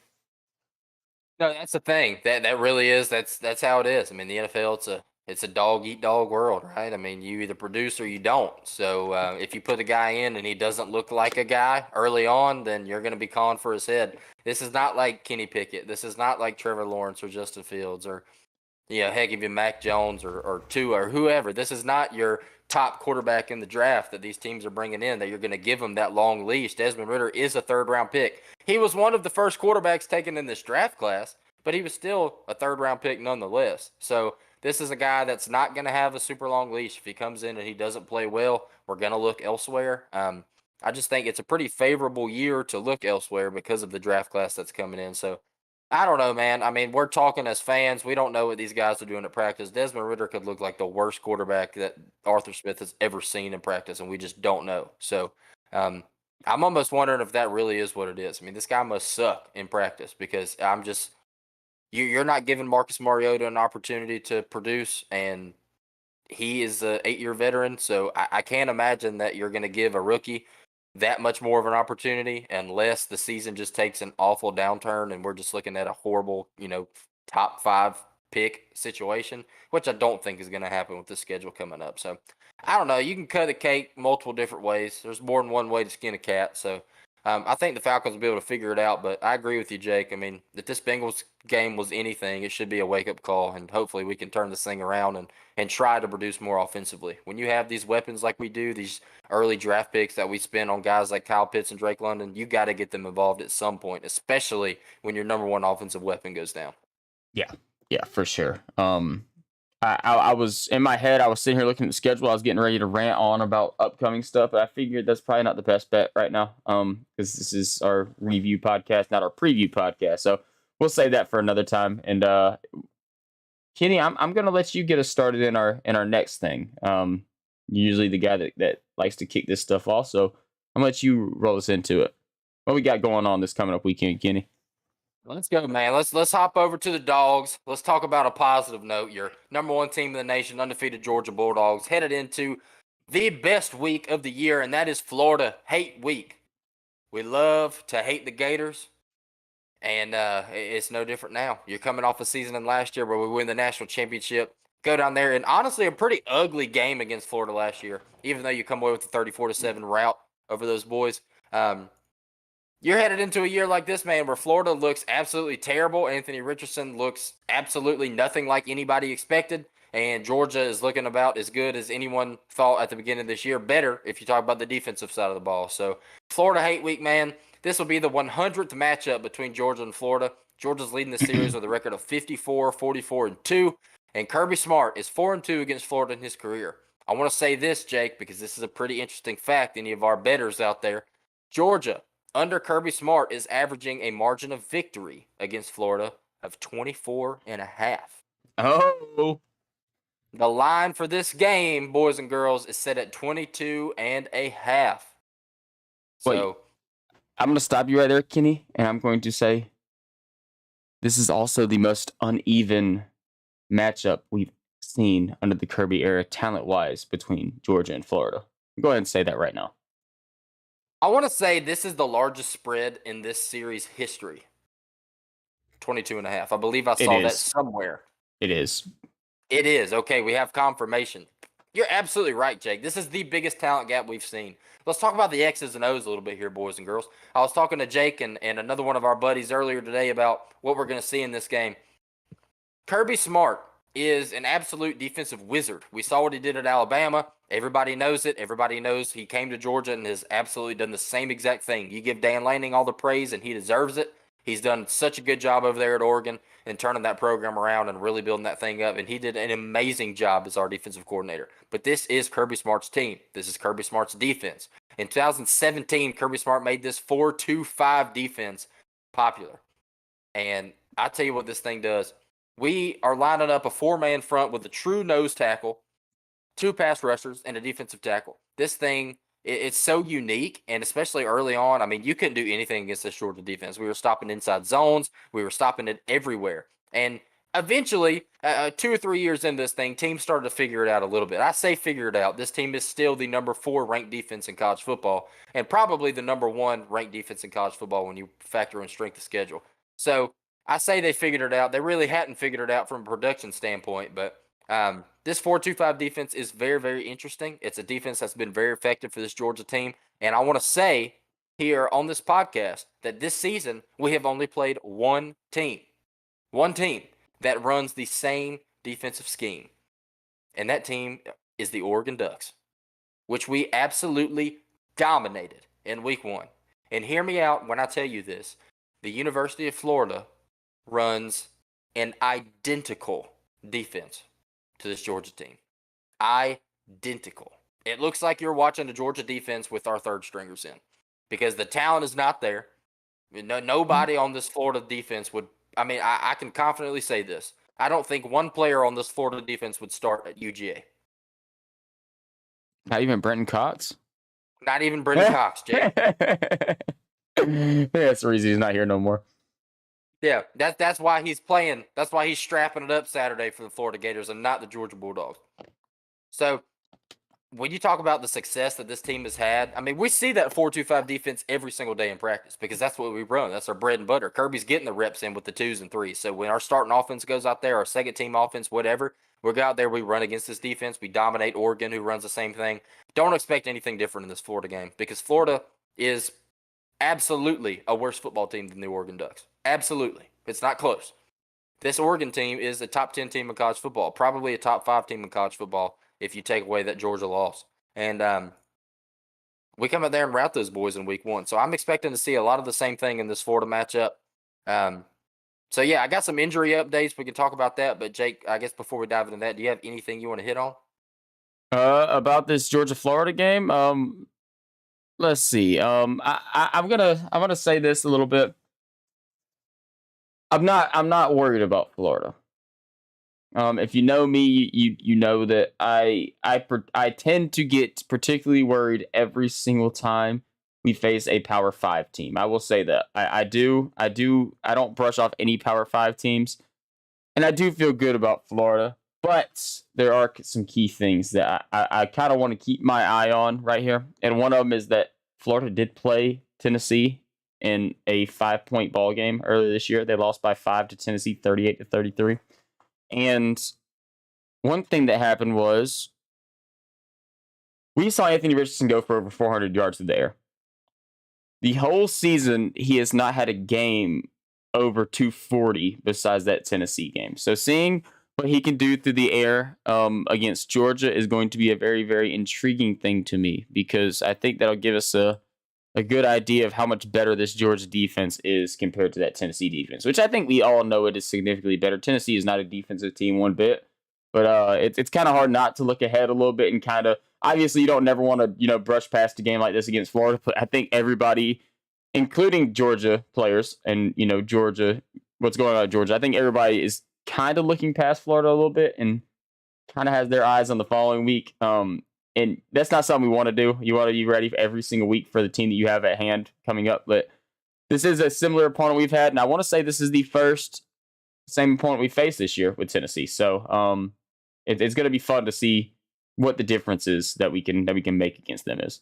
No, that's the thing. That really is. That's how it is. I mean, the NFL, it's a dog eat dog world, right? I mean, you either produce or you don't. So if you put a guy in and he doesn't look like a guy early on, then you're going to be calling for his head. This is not like Kenny Pickett. This is not like Trevor Lawrence or Justin Fields or heck, even Mac Jones or Tua or whoever. This is not your top quarterback in the draft that these teams are bringing in that you're going to give them that long leash. Desmond Ritter is a 3rd-round pick. He was one of the first quarterbacks taken in this draft class, but he was still a 3rd-round pick nonetheless. So this is a guy that's not going to have a super long leash. If he comes in and he doesn't play well, we're going to look elsewhere. I just think it's a pretty favorable year to look elsewhere because of the draft class that's coming in. So I don't know, man. I mean, we're talking as fans. We don't know what these guys are doing at practice. Desmond Ritter could look like the worst quarterback that Arthur Smith has ever seen in practice, and we just don't know. So I'm almost wondering if that really is what it is. I mean, this guy must suck in practice because you're not giving Marcus Mariota an opportunity to produce, and he is a 8-year veteran. So I can't imagine that you're going to give a rookie that much more of an opportunity unless the season just takes an awful downturn and we're just looking at a horrible, top 5 pick situation, which I don't think is going to happen with the schedule coming up. So I don't know. You can cut a cake multiple different ways. There's more than one way to skin a cat. So I think the Falcons will be able to figure it out. But I agree with you, Jake. I mean, if this Bengals game was anything, it should be a wake up call, and hopefully we can turn this thing around and try to produce more offensively. When you have these weapons like we do, these early draft picks that we spend on guys like Kyle Pitts and Drake London, you got to get them involved at some point, especially when your number one offensive weapon goes down. Yeah, for sure. I was in my head. I was sitting here looking at the schedule. I was getting ready to rant on about upcoming stuff, but I figured that's probably not the best bet right now. Because this is our review podcast, not our preview podcast. So we'll save that for another time. And Kenny, I'm gonna let you get us started in our next thing. Usually the guy that likes to kick this stuff off. So I'm gonna let you roll us into it. What we got going on this coming up weekend, Kenny? Let's go, man. Let's hop over to the Dogs. Let's talk about a positive note. Your number one team in the nation, undefeated Georgia Bulldogs, headed into the best week of the year, and that is Florida Hate Week. We love to hate the Gators, and it's no different now. You're coming off a season in last year where we win the national championship. Go down there, and honestly, a pretty ugly game against Florida last year, even though you come away with a 34-7 rout over those boys. You're headed into a year like this, man, where Florida looks absolutely terrible. Anthony Richardson looks absolutely nothing like anybody expected. And Georgia is looking about as good as anyone thought at the beginning of this year. Better if you talk about the defensive side of the ball. So, Florida Hate Week, man. This will be the 100th matchup between Georgia and Florida. Georgia's leading the series with a record of 54, 44, and 2. And Kirby Smart is 4 and 2 against Florida in his career. I want to say this, Jake, because this is a pretty interesting fact. Any of our bettors out there. Georgia, under Kirby Smart, is averaging a margin of victory against Florida of 24.5. Oh, The line for this game, boys and girls, is set at 22.5. wait. So I'm going to stop you right there, Kenny, and I'm going to say this is also the most uneven matchup we've seen under the Kirby era, talent wise, between Georgia and Florida. Go ahead and say that right now. I want to say this is the largest spread in this series history. 22.5. I believe I It saw that is. somewhere. It is. It is. Okay, we have confirmation. You're absolutely right, Jake. This is the biggest talent gap we've seen. Let's talk about the X's and O's a little bit here, boys and girls. I was talking to Jake and another one of our buddies earlier today about what we're going to see in this game. Kirby Smart is an absolute defensive wizard. We saw what he did at Alabama. Everybody knows it. Everybody knows he came to Georgia and has absolutely done the same exact thing. You give Dan Lanning all the praise, and he deserves it. He's done such a good job over there at Oregon and turning that program around and really building that thing up. And he did an amazing job as our defensive coordinator. But this is Kirby Smart's team. This is Kirby Smart's defense. In 2017, Kirby Smart made this 4-2-5 defense popular. And I tell you what this thing does. We are lining up a four-man front with a true nose tackle, two pass rushers, and a defensive tackle. This thing, it's so unique, and especially early on, I mean, you couldn't do anything against this Georgia defense. We were stopping inside zones. We were stopping it everywhere. And eventually, 2 or 3 years into this thing, teams started to figure it out a little bit. I say figure it out. This team is still the number 4 ranked defense in college football, and probably the number 1 ranked defense in college football when you factor in strength of schedule. So I say they figured it out. They really hadn't figured it out from a production standpoint, but this 4-2-5 defense is very, very interesting. It's a defense that's been very effective for this Georgia team. And I want to say here on this podcast that this season we have only played one team that runs the same defensive scheme. And that team is the Oregon Ducks, which we absolutely dominated in week 1. And hear me out when I tell you this. The University of Florida runs an identical defense to this Georgia team. Identical. It looks like you're watching the Georgia defense with our third stringers in because the talent is not there. Nobody on this Florida defense would. I mean, I can confidently say this. I don't think one player on this Florida defense would start at UGA. Not even Brenton Cox? Not even Brendan Cox, Jake. That's the reason he's not here no more. Yeah, that's why he's playing. That's why he's strapping it up Saturday for the Florida Gators and not the Georgia Bulldogs. So when you talk about the success that this team has had, I mean, we see that 4-2-5 defense every single day in practice because that's what we run. That's our bread and butter. Kirby's getting the reps in with the 2s and 3s. So when our starting offense goes out there, our second team offense, whatever, we go out there, we run against this defense. We dominate Oregon, who runs the same thing. Don't expect anything different in this Florida game because Florida is absolutely a worse football team than the Oregon Ducks. Absolutely. It's not close. This Oregon team is a top 10 team in college football, probably a top 5 team in college football if you take away that Georgia loss. And we come out there and rout those boys in week 1. So I'm expecting to see a lot of the same thing in this Florida matchup. So yeah, I got some injury updates. We can talk about that. But Jake, I guess before we dive into that, do you have anything you want to hit on? About this Georgia Florida game. Let's see. I'm gonna say this a little bit. I'm not worried about Florida. If you know me, you know that I tend to get particularly worried every single time we face a Power Five team. I will say that I don't brush off any Power Five teams, and I do feel good about Florida. But there are some key things that I kind of want to keep my eye on right here, and one of them is that Florida did play Tennessee in a 5 point ball game earlier this year. They lost by 5 to Tennessee, 38-33. And one thing that happened was we saw Anthony Richardson go for over 400 yards through the air. The whole season, he has not had a game over 240 besides that Tennessee game. So seeing what he can do through the air against Georgia is going to be a very, very intriguing thing to me because I think that'll give us a good idea of how much better this Georgia defense is compared to that Tennessee defense, which I think we all know it is significantly better. Tennessee is not a defensive team one bit, but it's kind of hard not to look ahead a little bit and kind of obviously you don't never want to brush past a game like this against Florida, but I think everybody, including Georgia players and Georgia, what's going on at Georgia, I think everybody is kind of looking past Florida a little bit and kind of has their eyes on the following week. And that's not something we want to do. You want to be ready for every single week for the team that you have at hand coming up. But this is a similar opponent we've had, and I want to say this is the first same opponent we faced this year with Tennessee. So it's going to be fun to see what the difference is that we can make against them is.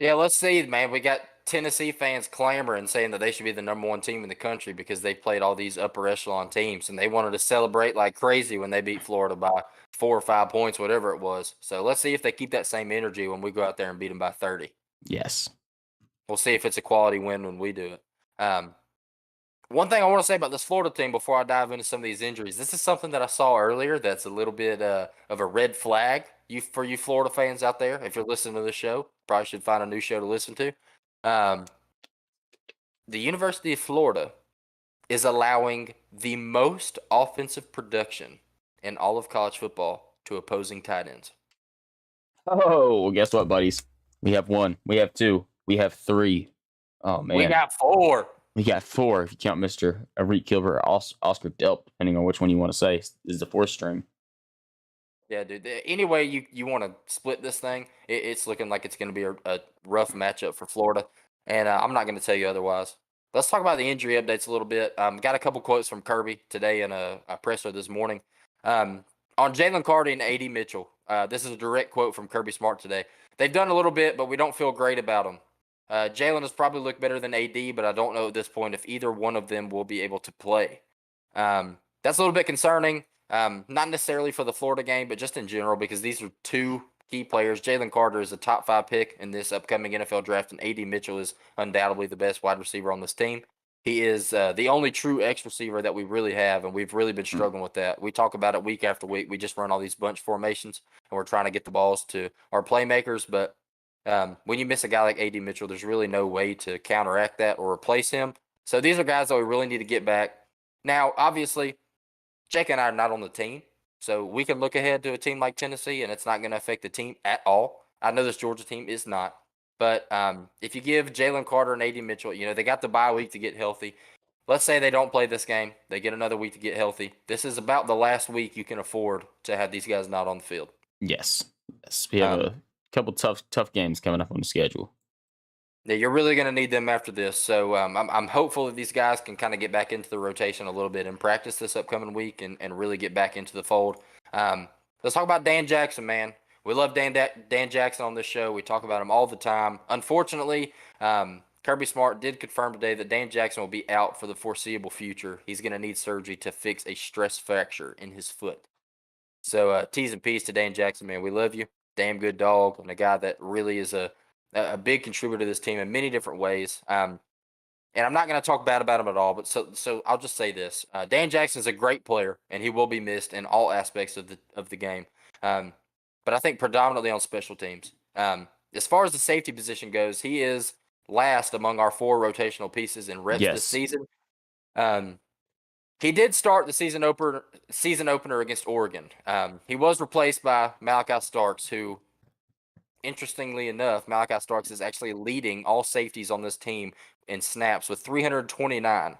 Yeah, let's see, man. We got Tennessee fans clamoring, saying that they should be the number one team in the country because they played all these upper echelon teams, and they wanted to celebrate like crazy when they beat Florida by 4 or 5 points, whatever it was. So let's see if they keep that same energy when we go out there and beat them by 30. Yes. We'll see if it's a quality win when we do it. One thing I want to say about this Florida team before I dive into some of these injuries, this is something that I saw earlier that's a little bit of a red flag for you Florida fans out there. If you're listening to this show, probably should find a new show to listen to. Um, the University of Florida is allowing the most offensive production in all of college football to opposing tight ends. Oh, well, guess what, buddies? We have one. We have two. We have three. Oh man, We got 4. we got four if you count Mr. Arik Gilbert or Oscar Delp, depending on which one you want to say is the fourth string. Yeah, dude. Anyway, you want to split this thing, it's looking like it's going to be a rough matchup for Florida, and I'm not going to tell you otherwise. Let's talk about the injury updates a little bit. Got a couple quotes from Kirby today in a presser this morning. On Jalen Carter and A.D. Mitchell, this is a direct quote from Kirby Smart today. They've done a little bit, but we don't feel great about them. Jalen has probably looked better than A.D., but I don't know at this point if either one of them will be able to play. That's a little bit concerning. Not necessarily for the Florida game, but just in general, because these are two key players. Jalen Carter is a top 5 pick in this upcoming NFL draft, and A.D. Mitchell is undoubtedly the best wide receiver on this team. He is the only true X receiver that we really have, and we've really been struggling with that. We talk about it week after week. We just run all these bunch formations, and we're trying to get the balls to our playmakers. But when you miss a guy like A.D. Mitchell, there's really no way to counteract that or replace him. So these are guys that we really need to get back. Now, obviously, Jake and I are not on the team, so we can look ahead to a team like Tennessee, and it's not going to affect the team at all. I know this Georgia team is not, but if you give Jalen Carter and A.D. Mitchell, they got the bye week to get healthy. Let's say they don't play this game, they get another week to get healthy. This is about the last week you can afford to have these guys not on the field. Yes. We have a couple tough games coming up on the schedule. Yeah, you're really going to need them after this. So I'm hopeful that these guys can kind of get back into the rotation a little bit and practice this upcoming week and really get back into the fold. Let's talk about Dan Jackson, man. We love Dan Jackson on this show. We talk about him all the time. Unfortunately, Kirby Smart did confirm today that Dan Jackson will be out for the foreseeable future. He's going to need surgery to fix a stress fracture in his foot. So T's and P's to Dan Jackson, man. We love you. Damn good dog and a guy that really is a big contributor to this team in many different ways. And I'm not going to talk bad about him at all, but so I'll just say this: Dan Jackson's a great player, and he will be missed in all aspects of the game. But I think predominantly on special teams. As far as the safety position goes, he is last among our 4 rotational pieces in reps this season. He did start the season opener against Oregon. He was replaced by Malachi Starks, who, interestingly enough, Malachi Starks is actually leading all safeties on this team in snaps with 329,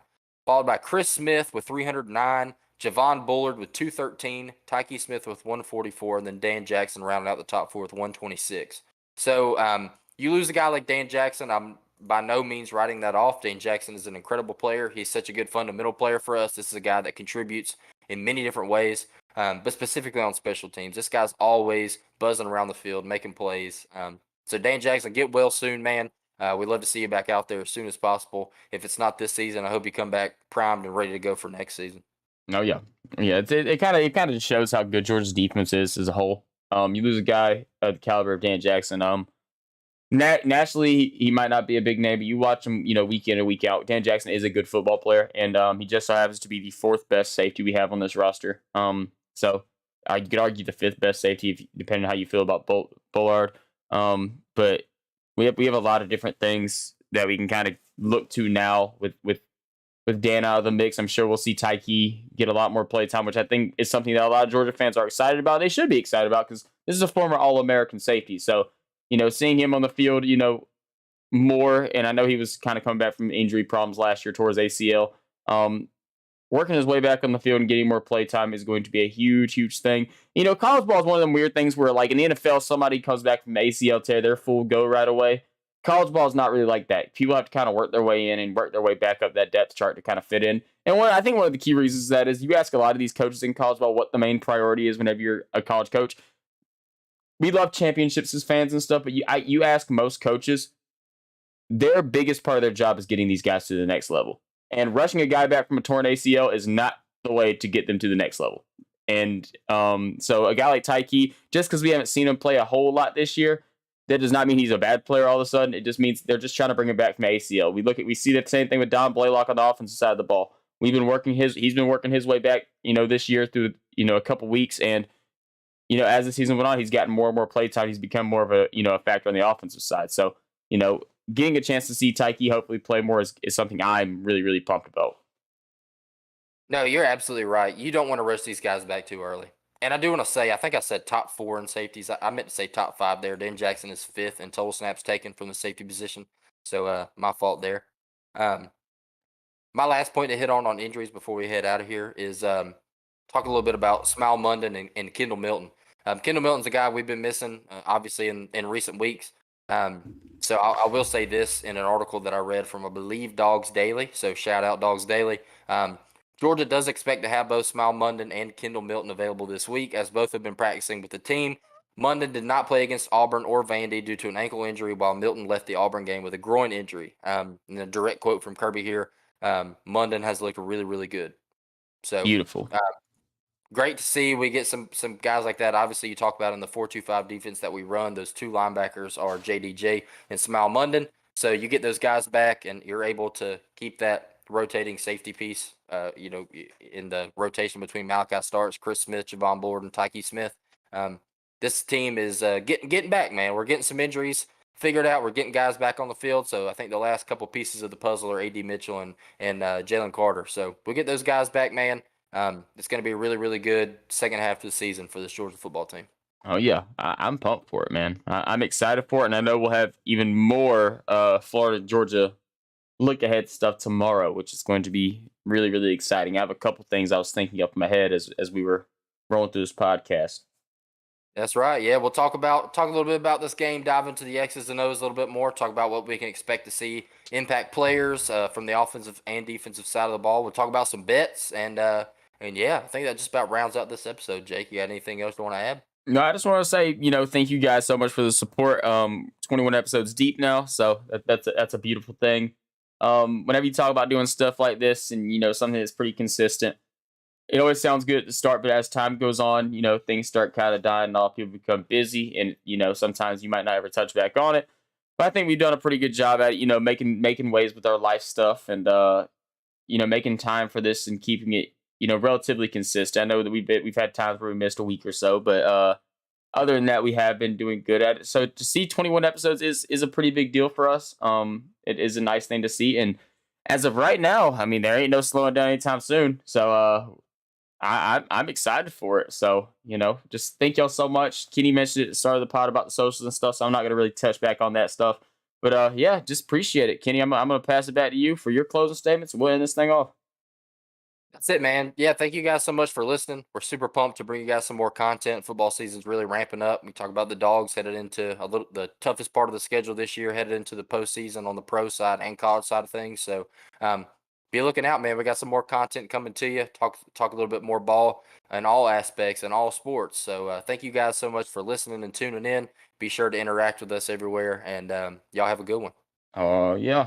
followed by Chris Smith with 309, Javon Bullard with 213, Tyke Smith with 144, and then Dan Jackson rounding out the top four with 126. So you lose a guy like Dan Jackson. I'm by no means writing that off. Dan Jackson is an incredible player. He's such a good fundamental player for us. This is a guy that contributes in many different ways, but specifically on special teams. This guy's always buzzing around the field, making plays. So Dan Jackson, get well soon, man. We'd love to see you back out there as soon as possible. If it's not this season, I hope you come back primed and ready to go for next season. Oh yeah, yeah. It kind of just shows how good Georgia's defense is as a whole. You lose a guy of the caliber of Dan Jackson. Nationally, he might not be a big name, but you watch him, week in and week out. Dan Jackson is a good football player, and he just so happens to be the fourth best safety we have on this roster. So I could argue the fifth best safety, depending on how you feel about Bullard. But we have a lot of different things that we can kind of look to now with Dan out of the mix. I'm sure we'll see Tyke get a lot more play time, which I think is something that a lot of Georgia fans are excited about. They should be excited about because this is a former All-American safety. So, seeing him on the field, more, and I know he was kind of coming back from injury problems last year towards ACL. Working his way back on the field and getting more play time is going to be a huge, huge thing. College ball is one of them weird things where, like in the NFL, somebody comes back from ACL tear, they're full go right away. College ball is not really like that. People have to kind of work their way in and work their way back up that depth chart to kind of fit in. And I think one of the key reasons that is you ask a lot of these coaches in college ball what the main priority is whenever you're a college coach. We love championships as fans and stuff, but you ask most coaches, their biggest part of their job is getting these guys to the next level. And rushing a guy back from a torn ACL is not the way to get them to the next level. And so a guy like Tyke, just because we haven't seen him play a whole lot this year, that does not mean he's a bad player all of a sudden. It just means they're just trying to bring him back from ACL. We see the same thing with Don Blaylock on the offensive side of the ball. He's been working his way back, this year through, a couple weeks. And, as the season went on, he's gotten more and more play time. He's become more of a factor on the offensive side. So, getting a chance to see Tyke hopefully play more is something I'm really, really pumped about. No, you're absolutely right. You don't want to rush these guys back too early. And I do want to say, I think I said top four in safeties. I meant to say top five there. Dan Jackson is fifth in total snaps taken from the safety position. So my fault there. Um, my last point to hit on injuries before we head out of here is talk a little bit about Smile Munden and Kendall Milton. Kendall Milton's a guy we've been missing, obviously, in recent weeks. So I will say this in an article that I read from, I believe, Dogs Daily. So shout out Dogs Daily. Georgia does expect to have both Smile Munden and Kendall Milton available this week, as both have been practicing with the team. Munden did not play against Auburn or Vandy due to an ankle injury, while Milton left the Auburn game with a groin injury. And a direct quote from Kirby here, Munden has looked really, really good. So Beautiful. Great to see we get some guys like that. Obviously, you talk about in the 4-2-5 defense that we run, those two linebackers are JDJ and Smile Munden. So you get those guys back, and you're able to keep that rotating safety piece, in the rotation between Malachi Starks, Chris Smith, Javon Bullard, and Tyke Smith. This team is getting back, man. We're getting some injuries figured out. We're getting guys back on the field. So I think the last couple pieces of the puzzle are A.D. Mitchell and Jalen Carter. So we get those guys back, man. It's going to be a really, really good second half of the season for this Georgia football team. Oh yeah, I'm pumped for it, man. I'm excited for it, and I know we'll have even more Florida Georgia look ahead stuff tomorrow, which is going to be really, really exciting. I have a couple things I was thinking up in my head as we were rolling through this podcast. That's right. Yeah, we'll talk a little bit about this game, dive into the X's and O's a little bit more, talk about what we can expect to see impact players from the offensive and defensive side of the ball. We'll talk about some bets, and yeah, I think that just about rounds out this episode. Jake, you got anything else you want to add? No, I just want to say, thank you guys so much for the support. 21 episodes deep now, so that's a beautiful thing. Whenever you talk about doing stuff like this and, something that's pretty consistent, it always sounds good at the start, but as time goes on, things start kind of dying off. People become busy, and, sometimes you might not ever touch back on it. But I think we've done a pretty good job at it, making waves with our life stuff and, making time for this and keeping it, relatively consistent. I know that we've had times where we missed a week or so, but other than that, we have been doing good at it. So to see 21 episodes is a pretty big deal for us. It is a nice thing to see. And as of right now, I mean, there ain't no slowing down anytime soon. So I'm excited for it. So, just thank y'all so much. Kenny mentioned it at the start of the pod about the socials and stuff, so I'm not gonna really touch back on that stuff. But yeah, just appreciate it. Kenny, I'm gonna pass it back to you for your closing statements and we'll end this thing off. That's it, man. Yeah, thank you guys so much for listening. We're super pumped to bring you guys some more content. Football season's really ramping up. We talk about the dogs headed into the toughest part of the schedule this year, headed into the postseason on the pro side and college side of things. So be looking out, man. We got some more content coming to you. Talk a little bit more ball in all aspects and all sports. So thank you guys so much for listening and tuning in. Be sure to interact with us everywhere, and y'all have a good one. Oh yeah.